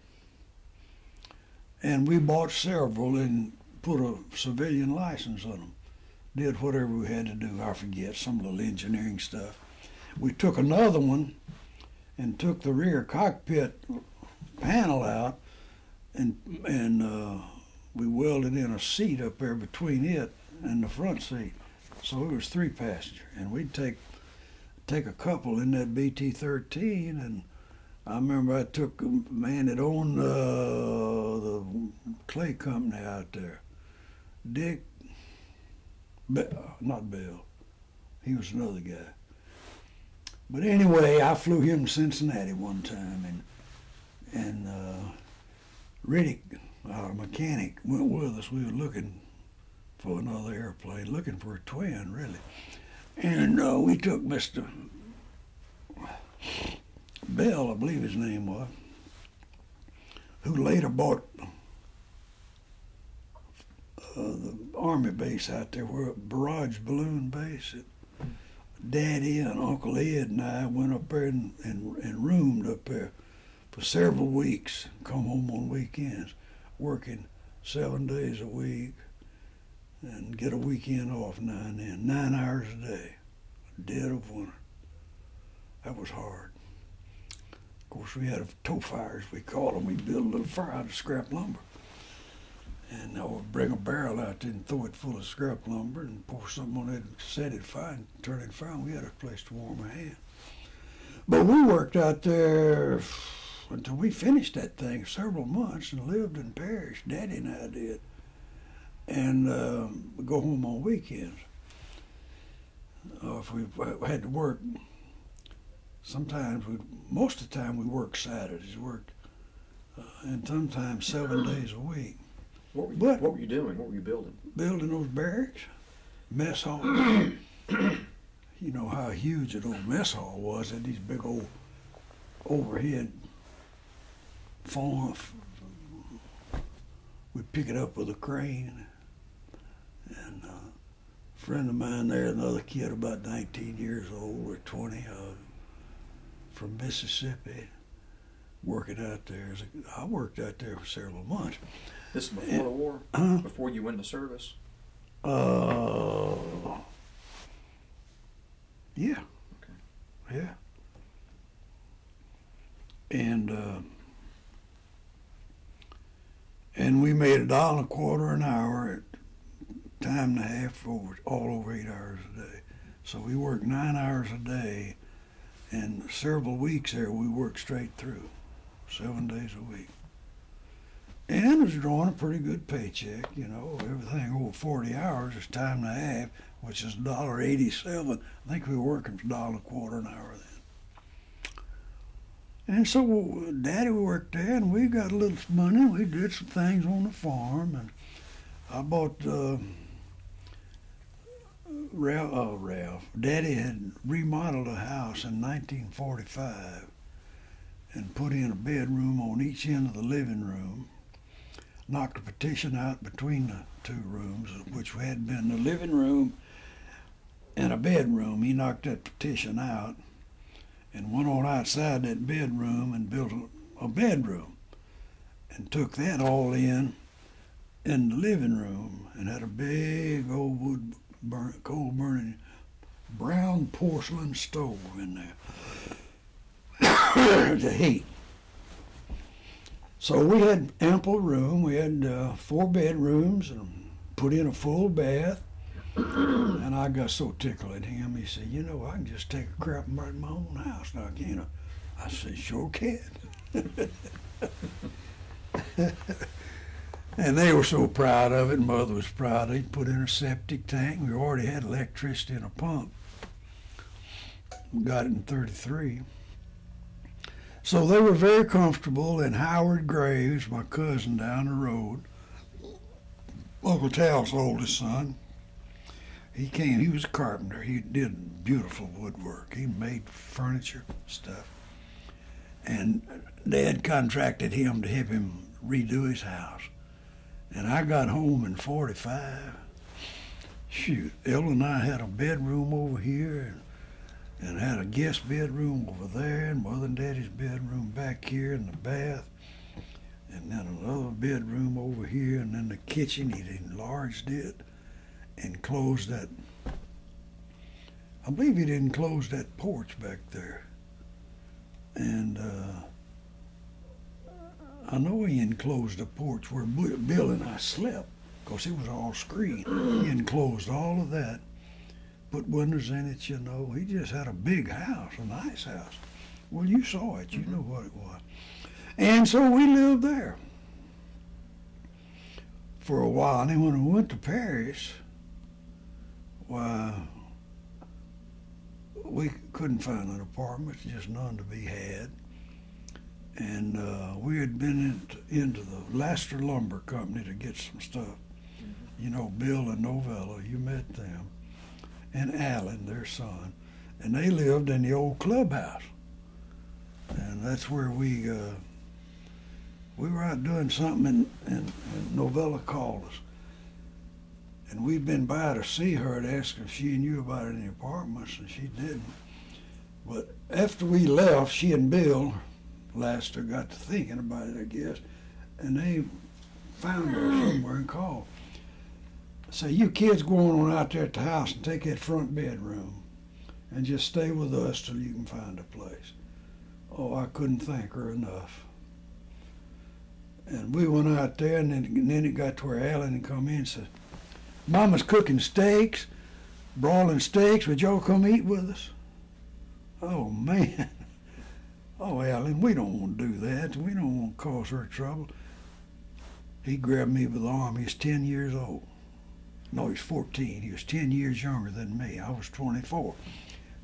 Speaker 1: And we bought several and put a civilian license on them. Did whatever we had to do. I forget, some little engineering stuff. We took another one and took the rear cockpit panel out, and we welded in a seat up there between it and the front seat. So it was 3 passenger, and we'd take a couple in that BT-13, and I remember I took a man that owned the clay company out there, Dick, not Bill, he was another guy. But anyway, I flew him to Cincinnati one time, and Riddick, our mechanic, went with us. We were looking for another airplane, looking for a twin, really. And we took Mr. Bell, I believe his name was, who later bought the Army base out there, where Barrage Balloon Base. Daddy and Uncle Ed and I went up there and roomed up there for several weeks, come home on weekends, working 7 days a week and get a weekend off now and then, 9 hours a day, dead of winter. That was hard. Of course, we had tow fires, we called them. We built a little fire out of scrap lumber. And I would bring a barrel out there and throw it full of scrap lumber and pour something on it and set it fire and turn it fire. We had a place to warm our hands. But we worked out there until we finished that thing, several months, and lived in Parish. Daddy and I did. And go home on weekends. If we had to work, sometimes most of the time we worked Saturdays, and sometimes 7 days a week.
Speaker 2: What were you doing? What were you building?
Speaker 1: Building those barracks, mess halls. You know how huge an old mess hall was, and these big old overhead farms. We'd pick it up with a crane. And a friend of mine there, another kid about 19 years old or 20, from Mississippi, working out there. I worked out there for several months.
Speaker 2: This is before the war? Before you went into service?
Speaker 1: Yeah.
Speaker 2: Okay.
Speaker 1: Yeah. And we made $1.25 an hour at time and a half, all over 8 hours a day. So we worked 9 hours a day, and several weeks there we worked straight through, 7 days a week. And was drawing a pretty good paycheck, you know. Everything over 40 hours is time and a half, which is $1.87. I think we were working for $1.25 an hour then. And so Daddy worked there, and we got a little money. We did some things on the farm, and I bought Ralph. Daddy had remodeled a house in 1945 and put in a bedroom on each end of the living room. Knocked a partition out between the two rooms, which had been the living room and a bedroom. He knocked that partition out and went on outside that bedroom and built a bedroom and took that all in the living room and had a big old coal burning brown porcelain stove in there to heat. So we had ample room. We had 4 bedrooms and put in a full bath. And I got so tickled at him. He said, "You know, I can just take a crap in my own house now, can't I?" I said, "Sure can." And they were so proud of it. Mother was proud. They put in a septic tank. We already had electricity and a pump. We got it in '33. So they were very comfortable, and Howard Graves, my cousin down the road, Uncle Tal's oldest son, he came. He was a carpenter. He did beautiful woodwork. He made furniture, stuff. And Dad contracted him to help him redo his house. And I got home in '45. Shoot, Ella and I had a bedroom over here, and had a guest bedroom over there, and Mother and Daddy's bedroom back here in the bath, and then another bedroom over here, and then the kitchen. He enlarged it and closed that. I believe he didn't close that porch back there. And I know he enclosed the porch where Bill and I slept, because it was all screened. He enclosed all of that. Put windows in it, you know. He just had a big house, a nice house. Well, you saw it. You know what it was. And so we lived there for a while. And then when we went to Paris, why, we couldn't find an apartment, just none to be had. And we had been into the Laster Lumber Company to get some stuff. You know, Bill and Novella, you met them. And Alan, their son, and they lived in the old clubhouse. And that's where we were out doing something, and Novella called us. And we'd been by to see her and ask if she knew about any apartments, and she didn't. But after we left, she and Bill, Laster, got to thinking about it, I guess, and they found her somewhere and called. Say, you kids go on out there at the house and take that front bedroom and just stay with us till you can find a place. Oh, I couldn't thank her enough. And we went out there, and then it got to where Alan had come in and said, Mama's cooking steaks, broiling steaks. Would y'all come eat with us? Oh, man. Oh, Alan, we don't want to do that. We don't want to cause her trouble. He grabbed me by the arm. He was 10 years old. No, he's 14. He was 10 years younger than me. I was 24.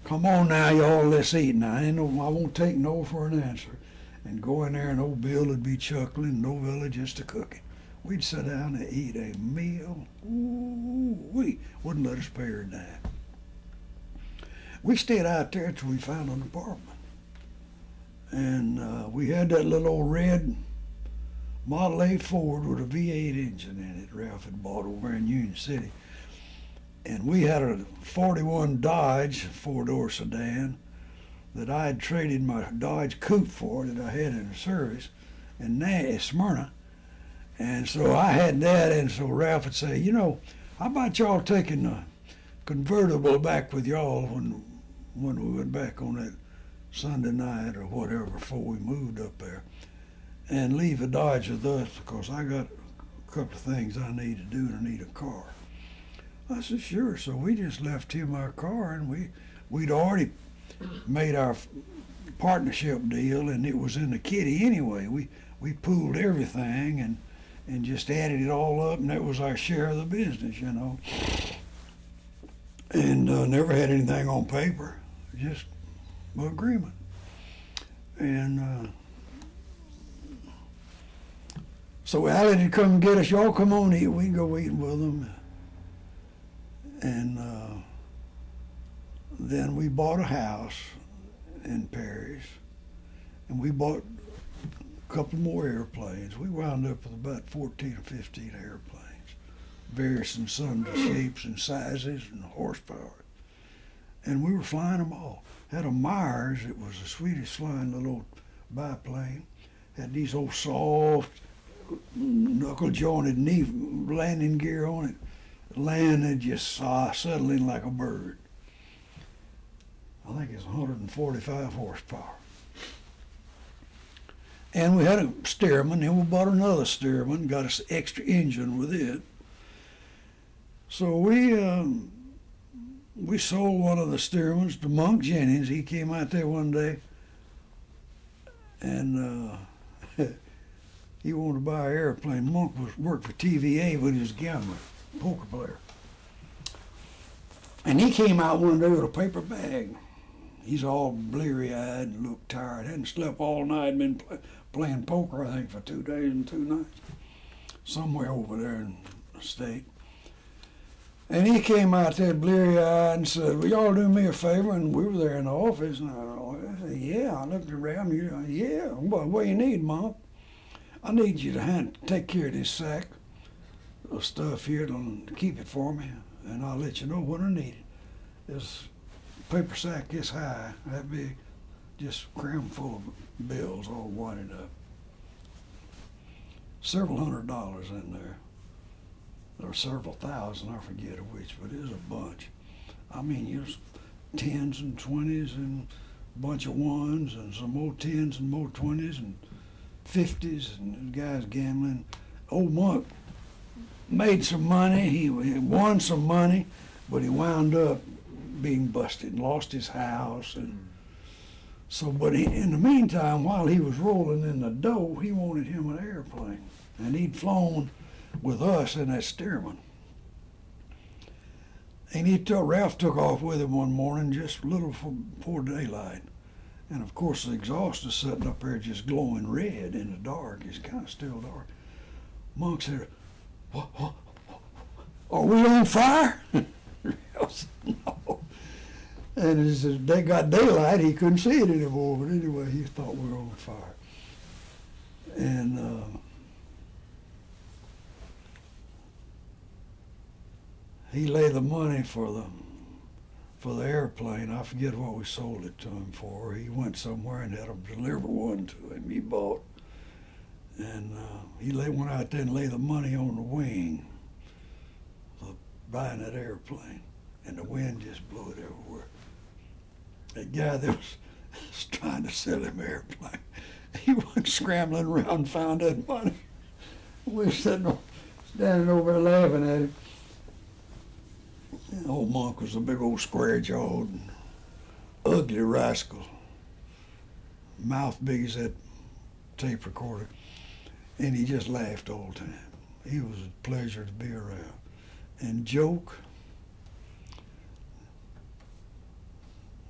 Speaker 1: Come on now, y'all, let's eat. Now, I won't take no for an answer. And go in there, and old Bill would be chuckling, Novella just a cooking. We'd sit down and eat a meal. Ooh, we wouldn't let us pay her a dime. We stayed out there till we found an apartment. And we had that little old red Model 8 Ford with a V8 engine in it Ralph had bought over in Union City. And we had a 41 Dodge four-door sedan that I had traded my Dodge Coupe for that I had in the service in Smyrna. And so I had that, and so Ralph would say, you know, how about y'all taking the convertible back with y'all when we went back on that Sunday night or whatever before we moved up there, and leave a Dodge with us because I got a couple of things I need to do and I need a car. I said, sure. So we just left him our car, and we'd already made our partnership deal, and it was in the kitty anyway. We pooled everything and just added it all up, and that was our share of the business, you know. And never had anything on paper, just an agreement. And so Alan had come and get us. Y'all come on eat. We can go eating with them. And then we bought a house in Paris, and we bought a couple more airplanes. We wound up with about 14 or 15 airplanes, various and sundry shapes and sizes and horsepower. And we were flying them all. Had a Myers, it was the sweetest flying little biplane. Had these old soft, knuckle-jointed knee landing gear on it. Landed just settling like a bird. I think it's 145 horsepower. And we had a Stearman, then we bought another Stearman, got us extra engine with it. So we sold one of the Stearmans to Monk Jennings. He came out there one day, and he wanted to buy an airplane. Monk worked for TVA when he was a gambler, poker player. And he came out one day with a paper bag. He's all bleary-eyed and looked tired. Hadn't slept all night, been playing poker, I think, for 2 days and 2 nights, somewhere over there in the state. And he came out there bleary-eyed and said, will y'all do me a favor? And we were there in the office, and I said, yeah. I looked around, yeah, what do you need, Mom? I need you to take care of this sack of stuff here to keep it for me, and I'll let you know when I need it. This paper sack this high, that big, just crammed full of bills all winded up. Several $100s in there. There were several thousand, I forget which, but it was a bunch. I mean, it was 10s and 20s and a bunch of 1s and some more 10s and more 20s and 50s and guys gambling. Old Monk made some money, he won some money, but he wound up being busted and lost his house. And so, but in the meantime, while he was rolling in the dough, he wanted him an airplane. And he'd flown with us in that Stearman. And Ralph took off with him one morning, just a little before daylight. And of course, the exhaust is sitting up there just glowing red in the dark. It's kind of still dark. Monk said, what, are we on fire? Ralph said, no. And as they got daylight, he couldn't see it anymore. But anyway, he thought we were on fire. And he laid the money for the airplane. I forget what we sold it to him for. He went somewhere and had them deliver one to him. He bought, and he went out there and laid the money on the wing of buying that airplane, and the wind just blew it everywhere. That guy that was trying to sell him an airplane, he went scrambling around and found that money. We were standing over there laughing at him. The old monk was a big old square-jawed, ugly rascal, mouth big as that tape recorder, and he just laughed all the time. He was a pleasure to be around and joke.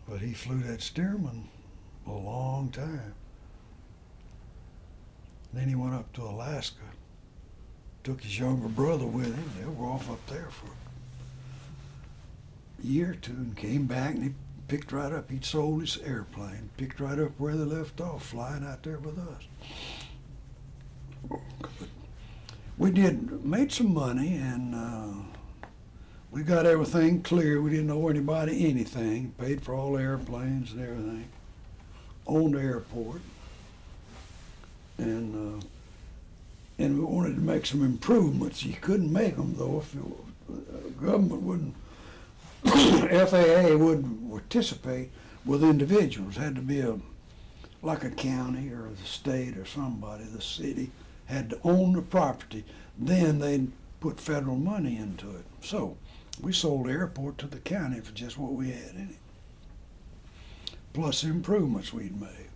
Speaker 1: But he flew that Stearman a long time. Then he went up to Alaska, took his younger brother with him. They were off up there for a year or two and came back, and he picked right up. He'd sold his airplane, picked right up where they left off, flying out there with us. We made some money, and we got everything clear. We didn't owe anybody anything. Paid for all the airplanes and everything. Owned the airport. And we wanted to make some improvements. You couldn't make them, though, if the government wouldn't, FAA wouldn't participate with individuals. It had to be like a county or the state or somebody, the city, had to own the property. Then they'd put federal money into it. So we sold the airport to the county for just what we had in it, plus the improvements we'd made.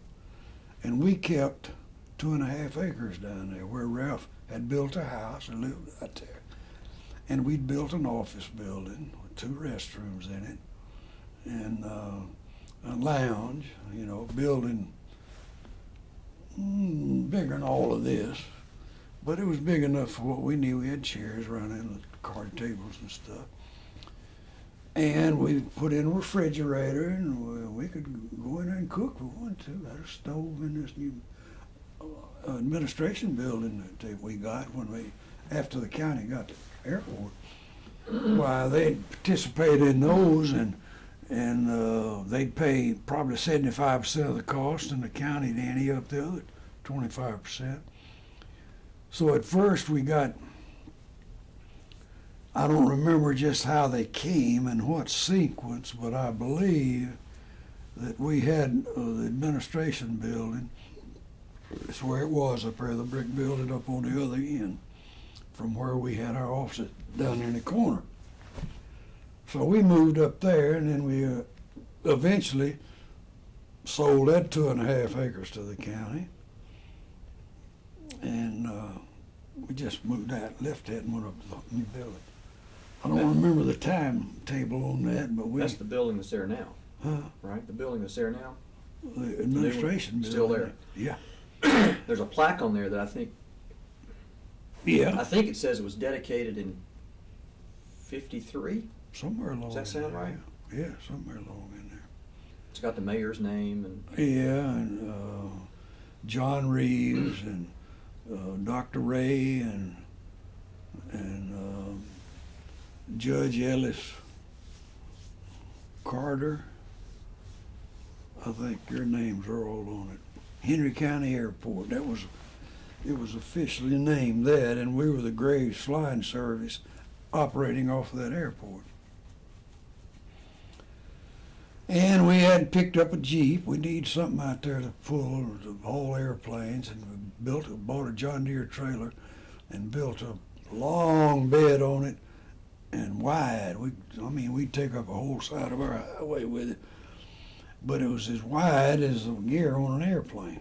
Speaker 1: And we kept 2.5 acres down there where Ralph had built a house and lived out there. And we'd built an office building with 2 restrooms in it and a lounge, you know, building bigger than all of this. But it was big enough for what we knew. We had chairs running with card tables and stuff. And we put in a refrigerator, and we could go in there and cook if we wanted to. Had a stove in this new administration building that we got after the county got the airport. Why, they'd participate in those, and they'd pay probably 75% of the cost, and the county would ante up the other 25%. So at first we got, I don't remember just how they came and what sequence, but I believe that we had the administration building. It's where it was up there, the brick building up on the other end from where we had our offices down there in the corner. So we moved up there, and then we eventually sold that 2.5 acres to the county. And we just moved out, left that, and went up to the new building. I don't remember the timetable on that, but
Speaker 2: That's the building that's there now,
Speaker 1: Huh?
Speaker 2: right? The building that's there now?
Speaker 1: The administration building.
Speaker 2: Still there?
Speaker 1: Yeah.
Speaker 2: There's a plaque on there that I think
Speaker 1: Yeah.
Speaker 2: it says it was dedicated in 53.
Speaker 1: Somewhere along.
Speaker 2: Does that sound
Speaker 1: in there,
Speaker 2: right?
Speaker 1: Yeah, somewhere along in there.
Speaker 2: It's got the mayor's name and
Speaker 1: Yeah, and John Reeves and Dr. Ray and Judge Ellis Carter. I think your names are all on it. Henry County Airport. It was officially named that, and we were the Graves Flying Service operating off of that airport. And we had picked up a Jeep. We needed something out there to pull to haul airplanes, and we bought a John Deere trailer and built a long bed on it and wide. We'd take up a whole side of our highway with it, but it was as wide as a gear on an airplane,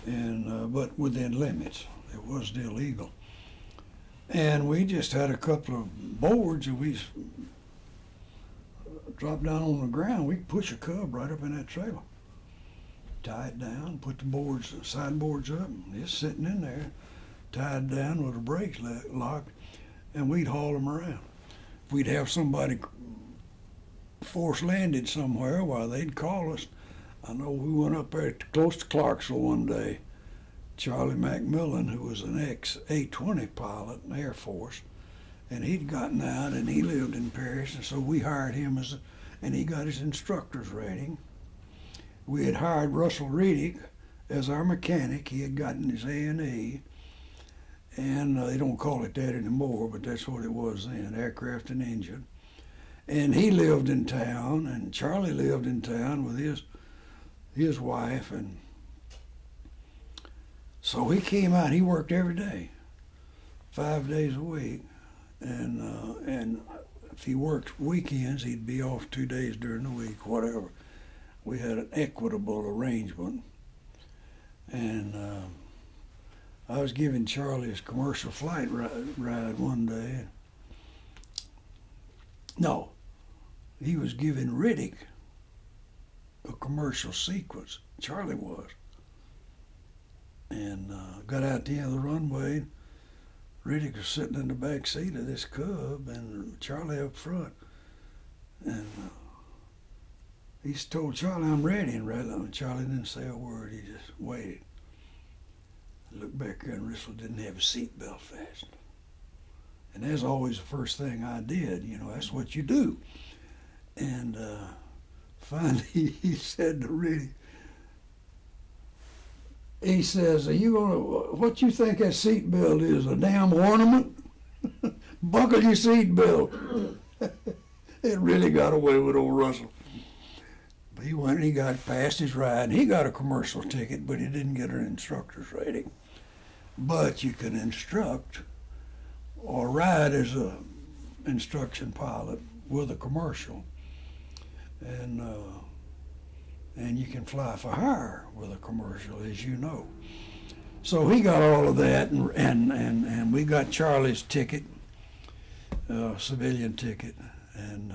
Speaker 1: and but within limits. It wasn't illegal. And we just had a couple of boards that we dropped down on the ground. We could push a cub right up in that trailer, tie it down, put the sideboards up, and it's sitting in there, tied down with the brakes locked, and we'd haul them around. We'd have somebody force landed somewhere while they'd call us. I know we went up there close to Clarksville one day. Charlie McMillan, who was an ex-A-20 pilot in the Air Force, and he'd gotten out and he lived in Paris, and so we hired him and he got his instructor's rating. We had hired Russell Riddick as our mechanic. He had gotten his A&E, and they don't call it that anymore, but that's what it was then, aircraft and engine. And he lived in town, and Charlie lived in town with his wife, and so he came out. He worked every day, 5 days a week, and if he worked weekends, he'd be off 2 days during the week, whatever. We had an equitable arrangement, and I was giving Charlie his commercial flight ride one day. No, he was giving Riddick a commercial sequence. Charlie was. And got out the end of the runway. Riddick was sitting in the back seat of this Cub, and Charlie up front. And he told Charlie, "I'm ready." And Charlie didn't say a word. He just waited. I looked back there, and Russell didn't have his seatbelt fastened. And that's always the first thing I did. You know, that's what you do. And finally, he said to Riddick, he says, what you think that seatbelt is, a damn ornament? Buckle your seatbelt. It really got away with old Russell. But he went and he got past his ride, and he got a commercial ticket, but he didn't get an instructor's rating. But you can instruct or ride as a instruction pilot with a commercial, and you can fly for hire with a commercial, as you know. So he got all of that, and we got Charlie's ticket, civilian ticket, and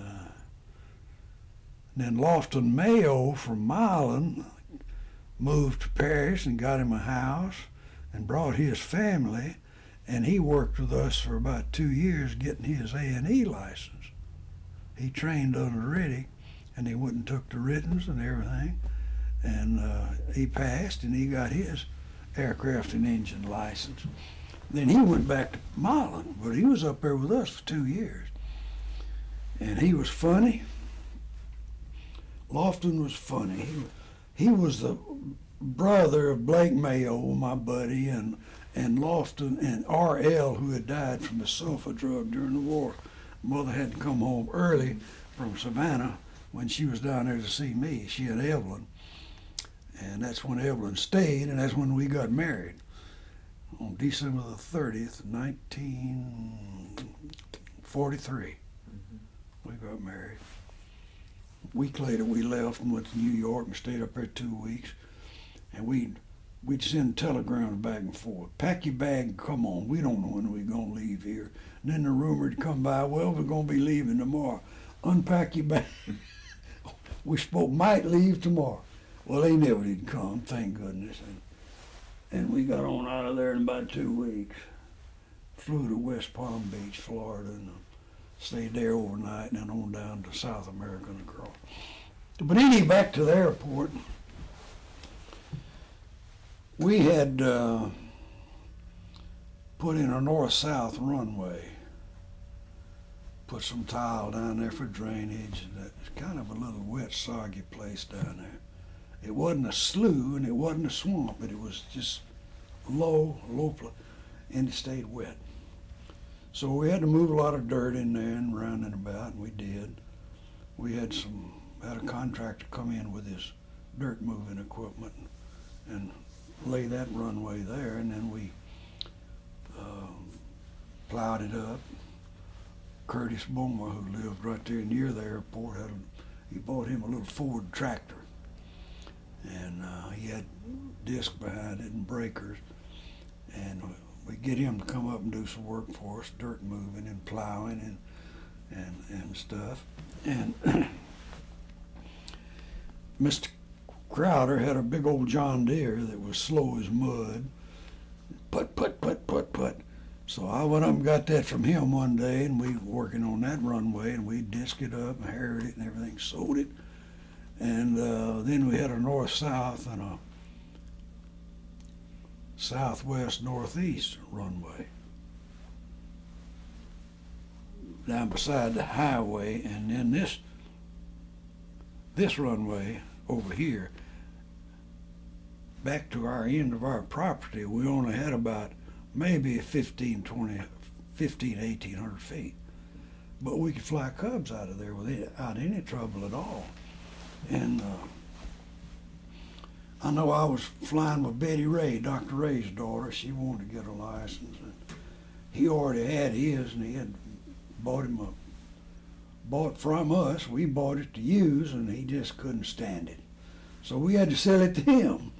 Speaker 1: then Lofton Mayo from Milan moved to Paris and got him a house and brought his family, and he worked with us for about 2 years getting his A&E license. He trained under Riddick, and he went and took the writtens and everything, and he passed, and he got his aircraft and engine license. Then he went back to Milan, but he was up there with us for 2 years. And he was funny. Lofton was funny. He was the brother of Blake Mayo, my buddy, and Lofton, and R.L., who had died from the sulfa drug during the war. Mother had to come home early from Savannah when she was down there to see me. She and Evelyn. And that's when Evelyn stayed, and that's when we got married. On December the 30th, 1943, we got married. A week later, we left and went to New York and stayed up there 2 weeks. And we'd send telegrams back and forth. Pack your bag and come on. We don't know when we're going to leave here. And then the rumor would come by, well, we're going to be leaving tomorrow. Unpack your bag. We might leave tomorrow. Well, they never did come, thank goodness. And we got on out of there in about 2 weeks. Flew to West Palm Beach, Florida, and stayed there overnight, and then on down to South America and across. But anyway, back to the airport. We had put in a north-south runway, put some tile down there for drainage. It's kind of a little wet, soggy place down there. It wasn't a slough and it wasn't a swamp, but it was just low, and it stayed wet. So we had to move a lot of dirt in there and round and about, and we did. We had a contractor come in with his dirt moving equipment and lay that runway there, and then we plowed it up. Curtis Boma, who lived right there near the airport, he bought him a little Ford tractor, and he had disc behind it and breakers, and we get him to come up and do some work for us, dirt moving and plowing and stuff. And Mr. Crowder had a big old John Deere that was slow as mud. Put. So I went up and got that from him one day, and we were working on that runway, and we disced it up and harrowed it and everything, sewed it. And then we had a north-south and a southwest-northeast runway down beside the highway. And then this runway over here, back to our end of our property, we only had about maybe 1,800 feet. But we could fly Cubs out of there without any trouble at all. And I know I was flying with Betty Ray, Dr. Ray's daughter. She wanted to get a license. And he already had his, and he had bought from us. We bought it to use, and he just couldn't stand it. So we had to sell it to him.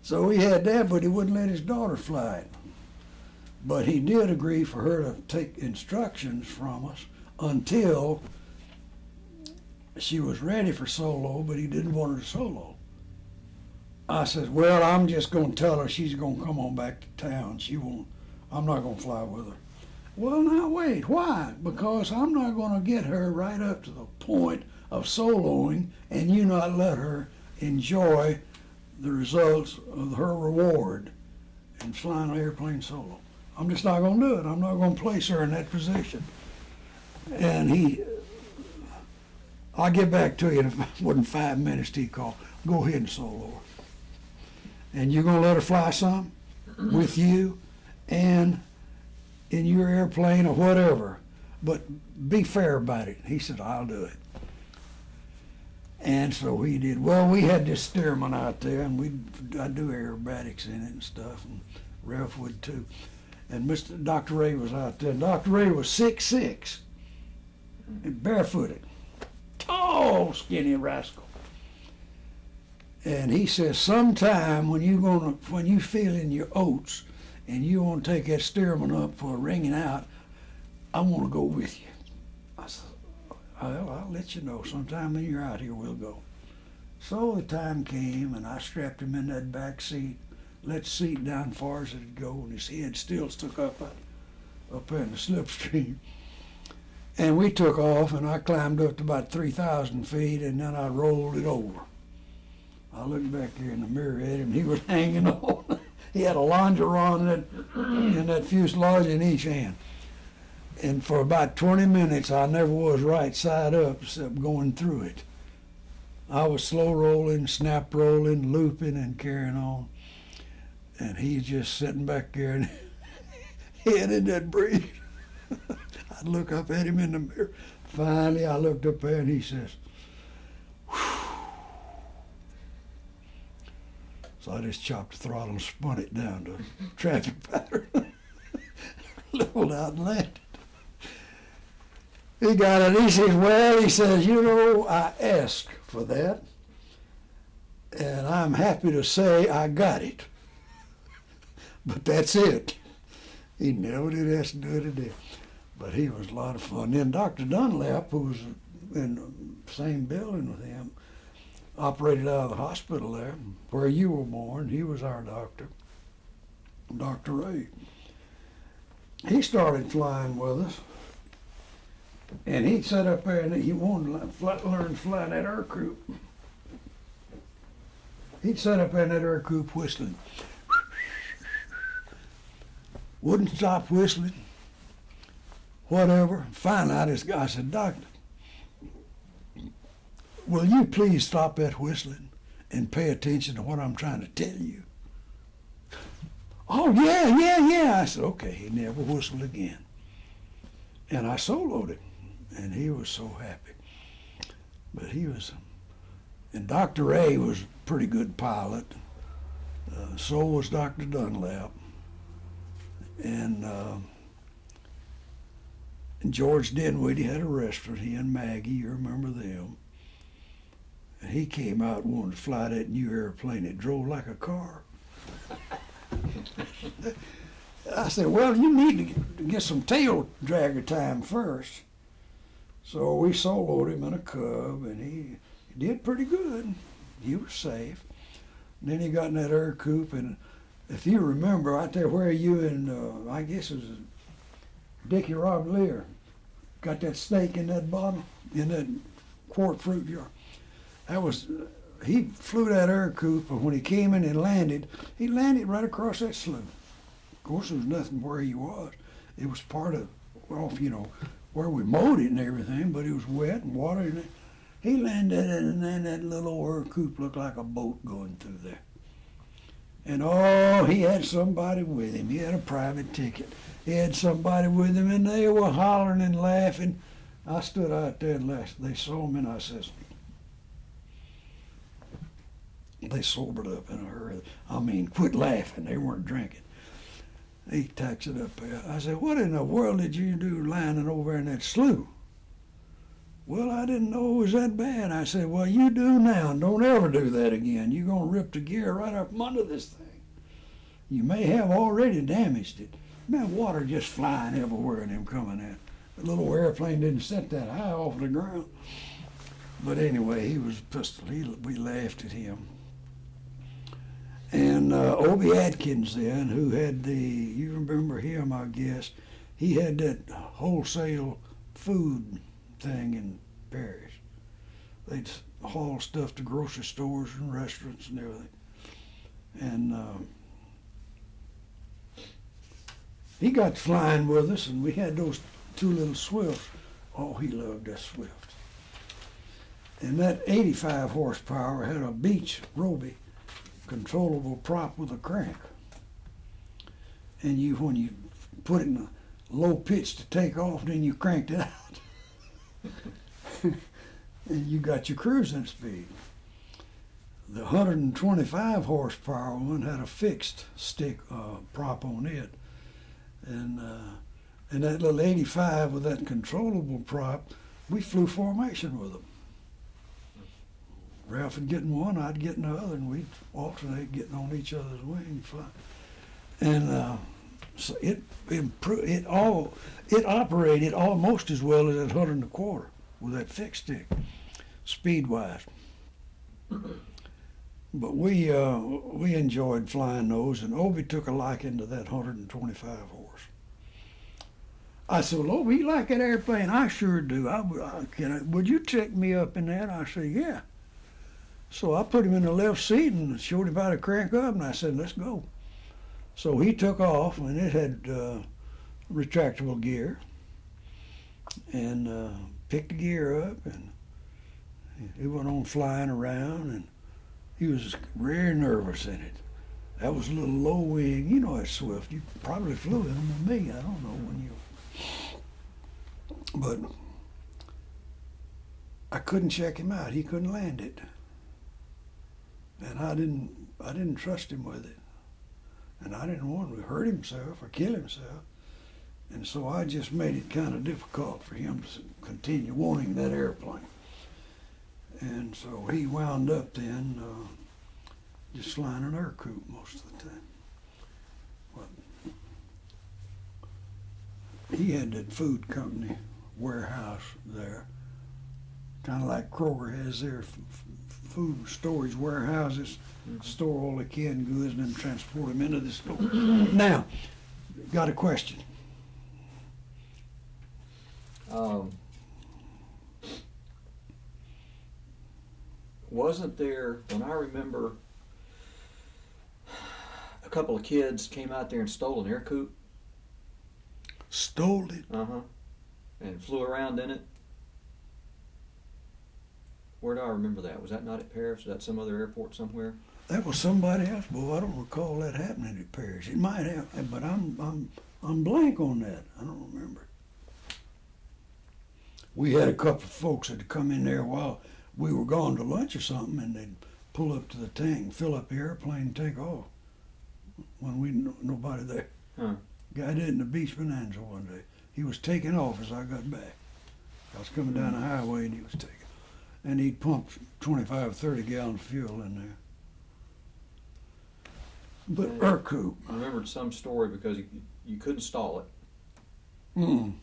Speaker 1: So he had that, but he wouldn't let his daughter fly it. But he did agree for her to take instructions from us until she was ready for solo, but he didn't want her to solo. I said, well, I'm just going to tell her she's going to come on back to town. I'm not going to fly with her. Well, now wait, why? Because I'm not going to get her right up to the point of soloing and you not let her enjoy the results of her reward in flying an airplane solo. I'm just not going to do it. I'm not going to place her in that position. And I'll get back to you in more than 5 minutes. He called. Go ahead and solo her. And you're going to let her fly some with you and in your airplane or whatever. But be fair about it. He said, I'll do it. And so he did. Well, we had this Stearman out there, and I do aerobatics in it and stuff, and Ralph would too. And Dr. Ray was out there. Dr. Ray was 6'6", and barefooted, tall, skinny rascal. And he says, sometime when you feeling your oats, and you want to take that Stearman up for a ringing out, I want to go with you. I said, I'll let you know. Sometime when you're out here, we'll go. So the time came, and I strapped him in that back seat, let the seat down as far as it'd go, and his head still stuck up there in the slipstream. And we took off, and I climbed up to about 3,000 feet, and then I rolled it over. I looked back here in the mirror at him, he was hanging on. He had a longeron in that fuselage in each hand. And for about 20 minutes, I never was right side up except going through it. I was slow rolling, snap rolling, looping, and carrying on. And he's just sitting back there and head in that breeze. I'd look up at him in the mirror. Finally, I looked up there and he says, whew. So I just chopped the throttle and spun it down to traffic pattern. Leveled out and landed. He got it. He says, well, he says, you know, I asked for that, and I'm happy to say I got it. But that's it. He never did ask to do it again. But he was a lot of fun. Then Dr. Dunlap, who was in the same building with him, operated out of the hospital there, where you were born. He was our doctor, Dr. Ray. He started flying with us, and he sat up there and he wanted to learn to fly that air coupe. He'd sit up there in that air coupe whistling. Wouldn't stop whistling, whatever. Finally, I said, Doctor, will you please stop that whistling and pay attention to what I'm trying to tell you? Oh, yeah. I said, okay. He never whistled again. And I soloed him, and he was so happy. But and Dr. Ray was a pretty good pilot. So was Dr. Dunlap. And George Dinwiddie had a restaurant, he and Maggie, you remember them. And he came out and wanted to fly that new airplane. It drove like a car. I said, well, you need to get some tail dragger time first. So we soloed him in a Cub, and he did pretty good. He was safe. And then he got in that air coupe, and if you remember out there where you and I guess it was Dickie Rob Lear got that steak in that bottle, in that quart fruit jar. That was, he flew that air coupe, but when he came in and landed, he landed right across that slough. Of course, there was nothing where he was. It was part of, well, you know, where we mowed it and everything, but it was wet and water in it. He landed and then that little old air coupe looked like a boat going through there. And oh, he had somebody with him. He had a private ticket. He had somebody with him, and they were hollering and laughing. I stood out there and laughed. They saw me, and I says, they sobered up in a hurry. I mean, quit laughing. They weren't drinking. He tacks it up there. I said, what in the world did you do landing over in that slough? Well, I didn't know it was that bad. I said, well, you do now, and don't ever do that again. You're going to rip the gear right up from under this thing. You may have already damaged it. Man, water just flying everywhere and them coming in. The little airplane didn't set that high off the ground. But anyway, he was pistol. We laughed at him. And Obie Atkins then, who had you remember him, I guess, he had that wholesale food thing in Paris. They'd haul stuff to grocery stores and restaurants and everything. And he got flying with us, and we had those two little Swifts. Oh, he loved that Swift. And that 85 horsepower had a Beach Roby controllable prop with a crank. And when you put it in a low pitch to take off, then you cranked it out. And you got your cruising speed. The 125 horsepower one had a fixed stick prop on it. And that little 85 with that controllable prop, we flew formation with them. Ralph would get in one, I'd get in the other, and we'd alternate getting on each other's wing and fly. And so it operated almost as well as that 100 1/4 with that fixed stick, speed-wise. But we enjoyed flying those, and Obie took a liking to that 125 horse. I said, well, Obie, you like that airplane? I sure do. Would you take me up in that? I said, yeah. So I put him in the left seat and showed him how to crank up, and I said, let's go. So he took off, and it had retractable gear, and picked the gear up, and he went on flying around, and he was very nervous in it. That was a little low wing. You know that Swift. You probably flew in them with me. I don't know when you... But I couldn't check him out. He couldn't land it. And I didn't trust him with it. And I didn't want him to hurt himself or kill himself. And so I just made it kind of difficult for him to continue wanting that airplane. And so he wound up then just flying an air coupe most of the time. Well, he had that food company warehouse there, kind of like Kroger has their food storage warehouses, store all the canned goods and then transport them into the store. Now, got a question.
Speaker 2: Wasn't there, when I remember, a couple of kids came out there and stole an air coupe?
Speaker 1: Stole it?
Speaker 2: Uh-huh. And flew around in it? Where do I remember that? Was that not at Paris? Was that some other airport somewhere?
Speaker 1: That was somebody else. Boy, I don't recall that happening at Paris. It might have, but I'm blank on that. I don't remember. We had a couple of folks that had come in there while we were gone to lunch or something, and they'd pull up to the tank, fill up the airplane, and take off when nobody there.
Speaker 2: Huh.
Speaker 1: Guy did it in the Beach Bonanza one day. He was taking off as I got back. I was coming down the highway, and he was taking. And he'd pumped 25, 30 gallons of fuel in there. But air coupe.
Speaker 2: I remembered some story because you couldn't stall it.
Speaker 1: Mm.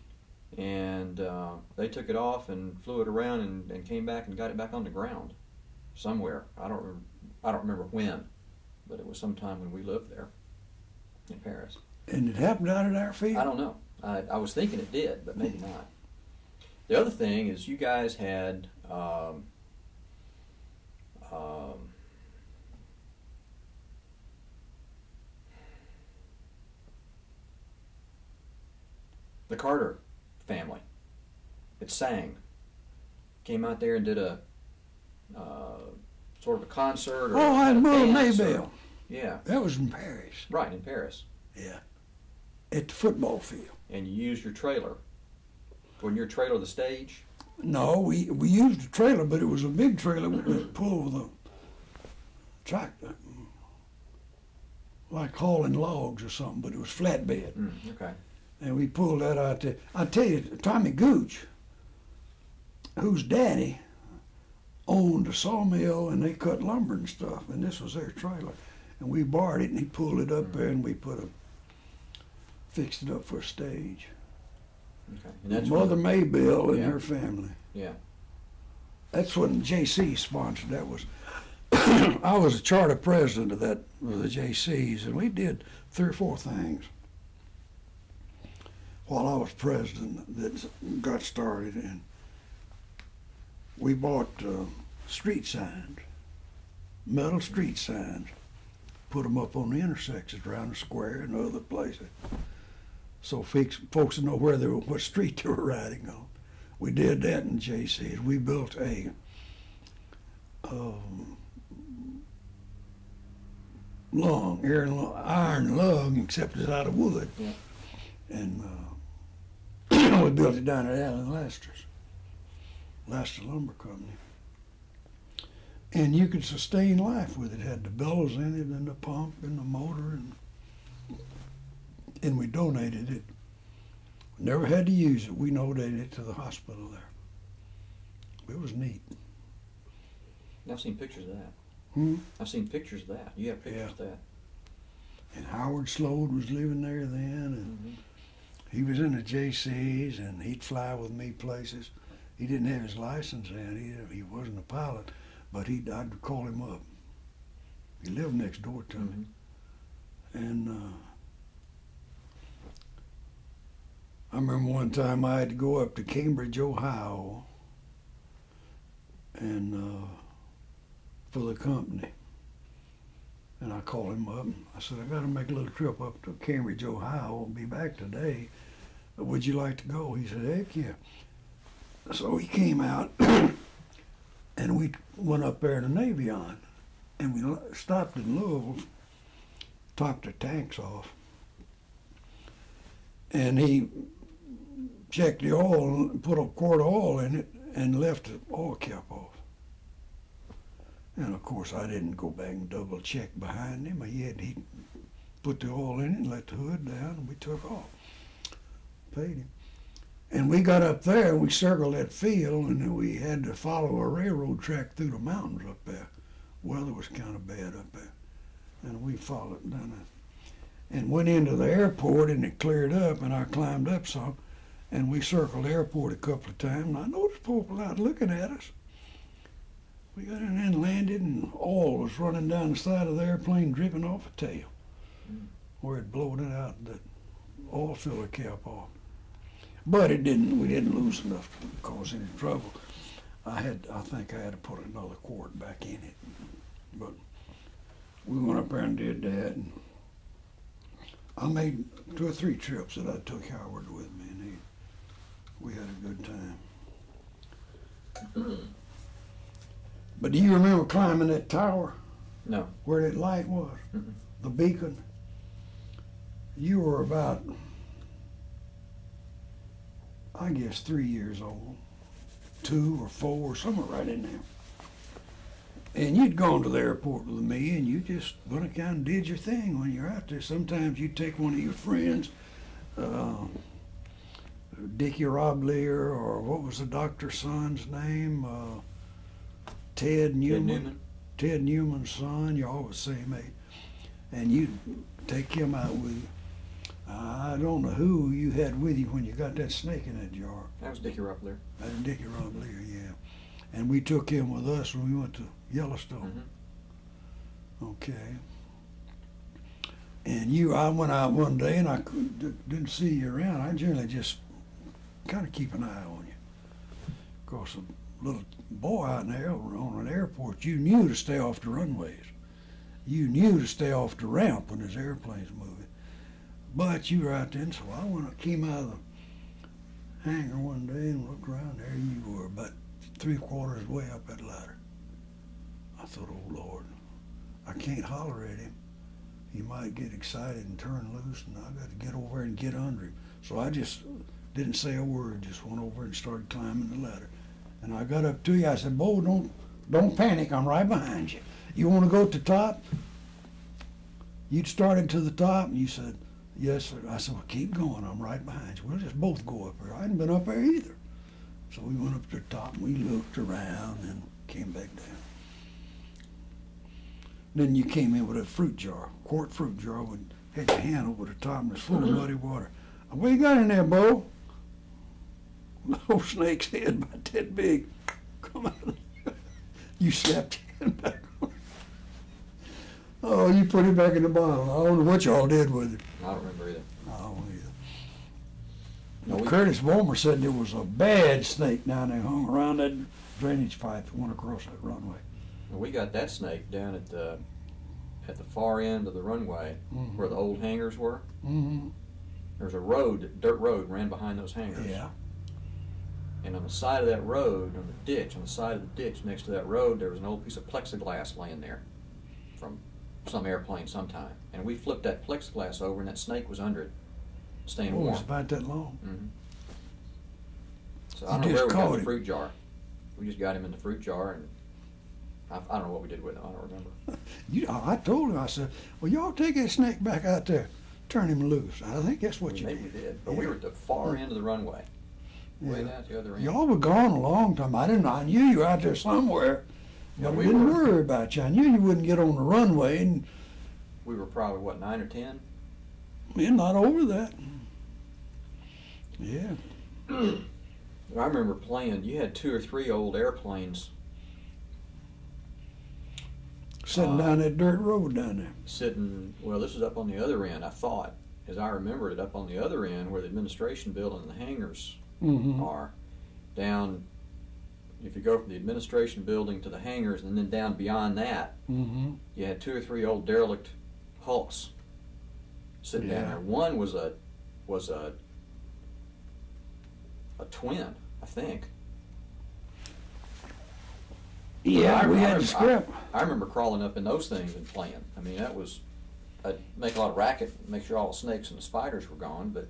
Speaker 2: And they took it off and flew it around and came back and got it back on the ground somewhere. I don't remember when, but it was sometime when we lived there. In Paris.
Speaker 1: And it happened out at our field?
Speaker 2: I don't know. I was thinking it did, but maybe not. The other thing is you guys had the Carter family. It sang. Came out there and did a sort of a concert or
Speaker 1: Oh,
Speaker 2: a
Speaker 1: and Mother
Speaker 2: dance
Speaker 1: Maybelle.
Speaker 2: or- yeah,
Speaker 1: That was in Paris.
Speaker 2: right, in Paris.
Speaker 1: Yeah. At the football field.
Speaker 2: And you used your trailer. Wasn't your trailer the stage?
Speaker 1: No, we used a trailer, but it was a big trailer with a pull with a tractor, like hauling logs or something, but it was flatbed.
Speaker 2: Okay.
Speaker 1: And we pulled that out there. I tell you, Tommy Gooch, whose daddy owned a sawmill and they cut lumber and stuff, and this was their trailer. And we borrowed it and he pulled it up there and we fixed it up for a stage.
Speaker 2: Okay. And that's
Speaker 1: Mother
Speaker 2: when-
Speaker 1: Maybelle and
Speaker 2: Yeah.
Speaker 1: her family.
Speaker 2: Yeah.
Speaker 1: That's when JC sponsored. That was I was a charter president of the JCs, and we did 3 or 4 things while I was president that got started. And we bought street signs, metal street signs, put them up on the intersections around the square and other places, so folks would know what street they were riding on. We did that in JCs. We built a iron lung, except it's out of wood.
Speaker 2: Yeah.
Speaker 1: And we built it down at Allen Lester's, Lester Lumber Company. And you could sustain life with it. It had the bellows in it and the pump and the motor, and we donated it. Never had to use it. We donated it to the hospital there. It was neat.
Speaker 2: I've seen pictures of that.
Speaker 1: Hmm?
Speaker 2: I've seen pictures of that. You have pictures of that.
Speaker 1: And Howard Slode was living there then, and he was in the JCs, and he'd fly with me places. He didn't have his license in. He wasn't a pilot, but I'd call him up. He lived next door to me. And I remember one time I had to go up to Cambridge, Ohio, and for the company. And I called him up. I said, I got to make a little trip up to Cambridge, Ohio. I'll be back today. Would you like to go? He said, heck yeah. So he came out, and we went up there to Navion, and we stopped in Louisville, topped the tanks off, and he checked the oil, put a quart of oil in it, and left the oil cap off. And of course, I didn't go back and double check behind him. He put the oil in it and let the hood down, and we took off. Paid him. And we got up there, and we circled that field, and then we had to follow a railroad track through the mountains up there. Weather was kind of bad up there. And we followed down there. And went into the airport, and it cleared up, and I climbed up some, and we circled the airport a couple of times, and I noticed people out looking at us. We got in there and landed, and oil was running down the side of the airplane, dripping off a tail, where it blowed it out, the oil filler cap off. But we didn't lose enough to cause any trouble. I think I had to put another quart back in it. But we went up there and did that. And I made 2 or 3 trips that I took Howard with me, and we had a good time. But do you remember climbing that tower?
Speaker 2: No.
Speaker 1: Where that light was?
Speaker 2: Mm-mm.
Speaker 1: The beacon? You were about, I guess, 3 years old, 2 or 4, somewhere right in there. And you'd gone to the airport with me, and you just went and kind of did your thing when you're out there. Sometimes you'd take one of your friends, Dickie Roblier, or what was the doctor's son's name? Ted Newman. Ted Newman's son. You're all the same age. And you'd take him out with you. I don't know who you had with you when you got that snake in that jar.
Speaker 2: That was Dickie Ruffler.
Speaker 1: That was Dickie Roblier, yeah. And we took him with us when we went to Yellowstone. Okay. And I went out one day and didn't see you around. I generally just kind of keep an eye on you. Of course, a little boy out there on an airport, you knew to stay off the runways. You knew to stay off the ramp when there's airplanes moving. But you were out there, and so I came out of the hangar one day and looked around. There you were, about 3/4 way up that ladder. I thought, oh Lord, I can't holler at him. He might get excited and turn loose, and I got to get over and get under him. So I just didn't say a word, just went over and started climbing the ladder. And I got up to you. I said, Bo, don't panic. I'm right behind you. You want to go to the top? You'd started to the top, and you said, yes, sir. I said, well, keep going. I'm right behind you. We'll just both go up there. I hadn't been up there either. So we went up to the top, and we looked around and came back down. Then you came in with a fruit jar, quart fruit jar, with had your hand over the top, and it was full of muddy water. What you got in there, Bo? Little snake's head about that big. Come on. You slapped your hand back on. Oh, you put it back in the bottle. I don't know what y'all did with it.
Speaker 2: I don't remember either.
Speaker 1: I don't either.
Speaker 2: No,
Speaker 1: Curtis Vollmer said there was a bad snake down there hung around that drainage pipe that went across that runway.
Speaker 2: We got that snake down at the far end of the runway,
Speaker 1: Mm-hmm.
Speaker 2: where the old hangars were.
Speaker 1: Mm-hmm.
Speaker 2: There's a road, dirt road, ran behind those hangars.
Speaker 1: Yeah.
Speaker 2: And on the side of that road, on the side of the ditch next to that road, there was an old piece of plexiglass laying there from some airplane sometime. And we flipped that plexiglass over, and that snake was under it, staying
Speaker 1: Oh, it
Speaker 2: warm.
Speaker 1: was about that long.
Speaker 2: Mm-hmm. So
Speaker 1: You
Speaker 2: I don't know
Speaker 1: just
Speaker 2: where we got
Speaker 1: caught
Speaker 2: the
Speaker 1: him.
Speaker 2: fruit jar. We just got him in the fruit jar, and I don't know what we did with him. I don't remember.
Speaker 1: I told him, I said, well, y'all take that snake back out there, turn him loose. I think that's what you
Speaker 2: Maybe
Speaker 1: did.
Speaker 2: we did, but
Speaker 1: Yeah.
Speaker 2: we were at the far end of the runway, way
Speaker 1: Yeah.
Speaker 2: down at the other end.
Speaker 1: Y'all were gone a long time. I knew you were out there somewhere,
Speaker 2: Yeah,
Speaker 1: but
Speaker 2: we
Speaker 1: I didn't
Speaker 2: were.
Speaker 1: worry about you. I knew you wouldn't get on the runway, and
Speaker 2: We were probably, what, 9 or 10?
Speaker 1: we're not over that. Yeah.
Speaker 2: I remember playing, you had 2 or 3 old airplanes
Speaker 1: Sitting down that dirt road down there.
Speaker 2: sitting, well, this is up on the other end, I thought, as I remembered it, up on the other end where the administration building and the hangars
Speaker 1: Mm-hmm.
Speaker 2: are. Down, if you go from the administration building to the hangars and then down beyond that,
Speaker 1: Mm-hmm.
Speaker 2: you had 2 or 3 old derelict hulks sitting down
Speaker 1: Yeah.
Speaker 2: there. One was a twin, I think.
Speaker 1: Yeah, we had
Speaker 2: I-
Speaker 1: to scrap.
Speaker 2: I remember crawling up in those things and playing. I mean, I'd make a lot of racket, make sure all the snakes and the spiders were gone, but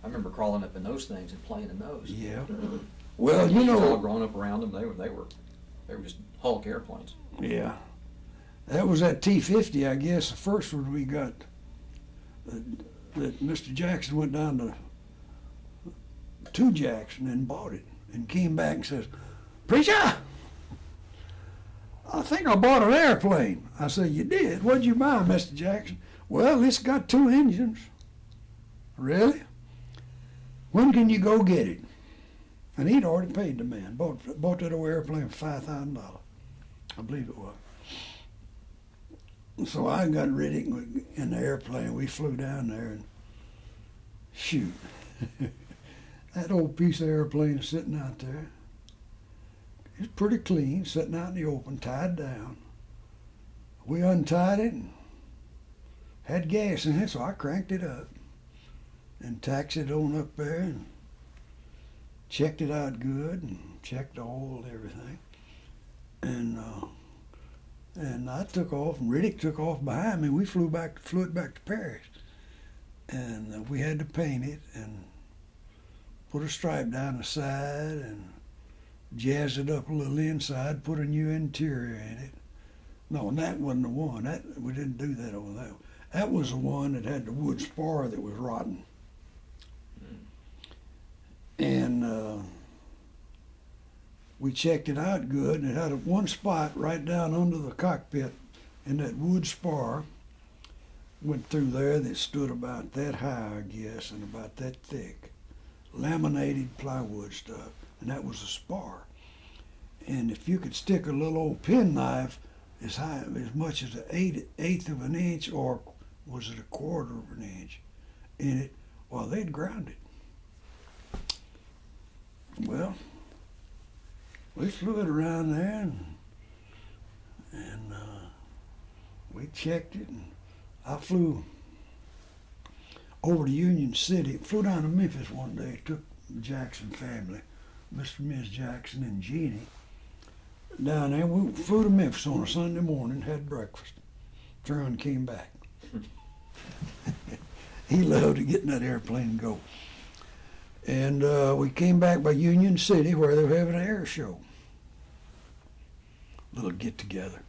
Speaker 2: I remember crawling up in those things and playing in those.
Speaker 1: Yeah. Well, you
Speaker 2: Kids all
Speaker 1: know,
Speaker 2: growing up around them, they were just Hulk airplanes.
Speaker 1: yeah. That was that T-50, I guess, the first one we got. That Mr. Jackson went down to Jackson and bought it and came back and says, Preacher, I think I bought an airplane. I said, you did? What'd you buy, Mr. Jackson? Well, it's got 2 engines. Really? When can you go get it? And he'd already paid the man. Bought that old airplane for $5,000. I believe it was. So I got Riddick in the airplane. We flew down there and shoot. That old piece of airplane is sitting out there. It's pretty clean, sitting out in the open, tied down. We untied it and had gas in it, so I cranked it up and taxied on up there and checked it out good and checked the oil and everything. And I took off, and Riddick took off behind me. We flew it back to Paris. And we had to paint it and put a stripe down the side and jazz it up a little inside, put a new interior in it. No, that wasn't the one. We didn't do that over there. That was the one that had the wood spar that was rotten. And we checked it out good, and it had one spot right down under the cockpit, and that wood spar went through there that stood about that high, I guess, and about that thick. Laminated plywood stuff, and that was a spar. And if you could stick a little old penknife as much as an eighth of an inch or was it a quarter of an inch in it. Well, they'd ground it. Well, we flew it around there, and we checked it, and I flew over to Union City, flew down to Memphis one day, took the Jackson family, Mr. and Ms. Jackson and Jeannie, down there. We flew to Memphis on a Sunday morning, had breakfast. Tron came back. He loved to get in that airplane and go. And we came back by Union City where they were having an air show. Little get together.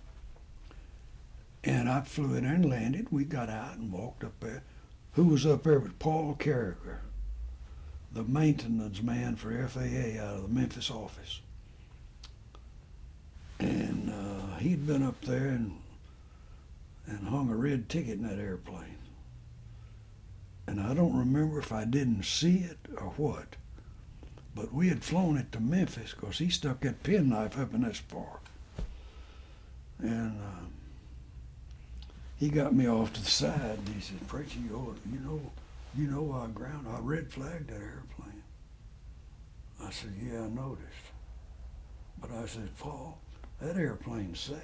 Speaker 1: And I flew in there and landed. We got out and walked up there. Who was up there with Paul Carricker, the maintenance man for FAA out of the Memphis office. And he'd been up there and hung a red ticket in that airplane. And I don't remember if I didn't see it or what, but we had flown it to Memphis because he stuck that penknife up in that spar. And he got me off to the side and he said, "Preacher, you know I red flagged that airplane." I said, "Yeah, I noticed." But I said, "Paul, that airplane's safe.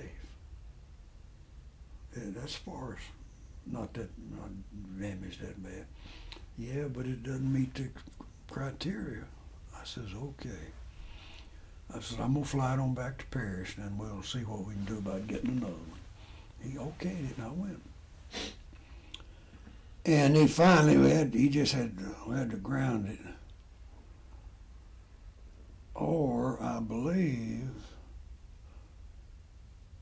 Speaker 1: That spar's not damaged that bad." "Yeah, but it doesn't meet the criteria." I says, "Okay." I said, "I'm gonna fly it on back to Paris, and we'll see what we can do about getting another one." He okayed it, and I went. And he finally we had to ground it. Or I believe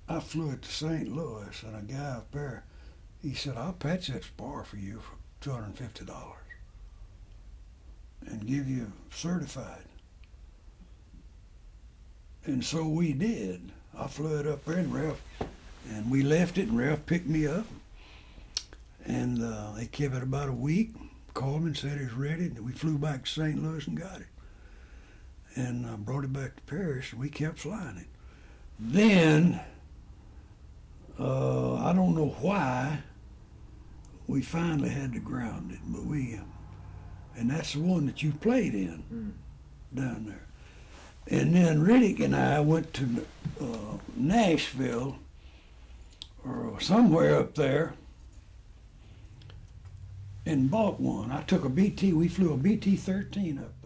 Speaker 1: I flew it to St. Louis, and a guy up there, he said, "I'll patch that spar for you for $250 and give you certified." And so we did. I flew it up there, and we left it, and Ralph picked me up. And they kept it about a week, called me and said it was ready. And we flew back to St. Louis and got it. And brought it back to Paris, and we kept flying it. Then, I don't know why, we finally had to ground it, but and that's the one that you played in down there. And then Riddick and I went to Nashville or somewhere up there and bought one. I took we flew a BT-13 up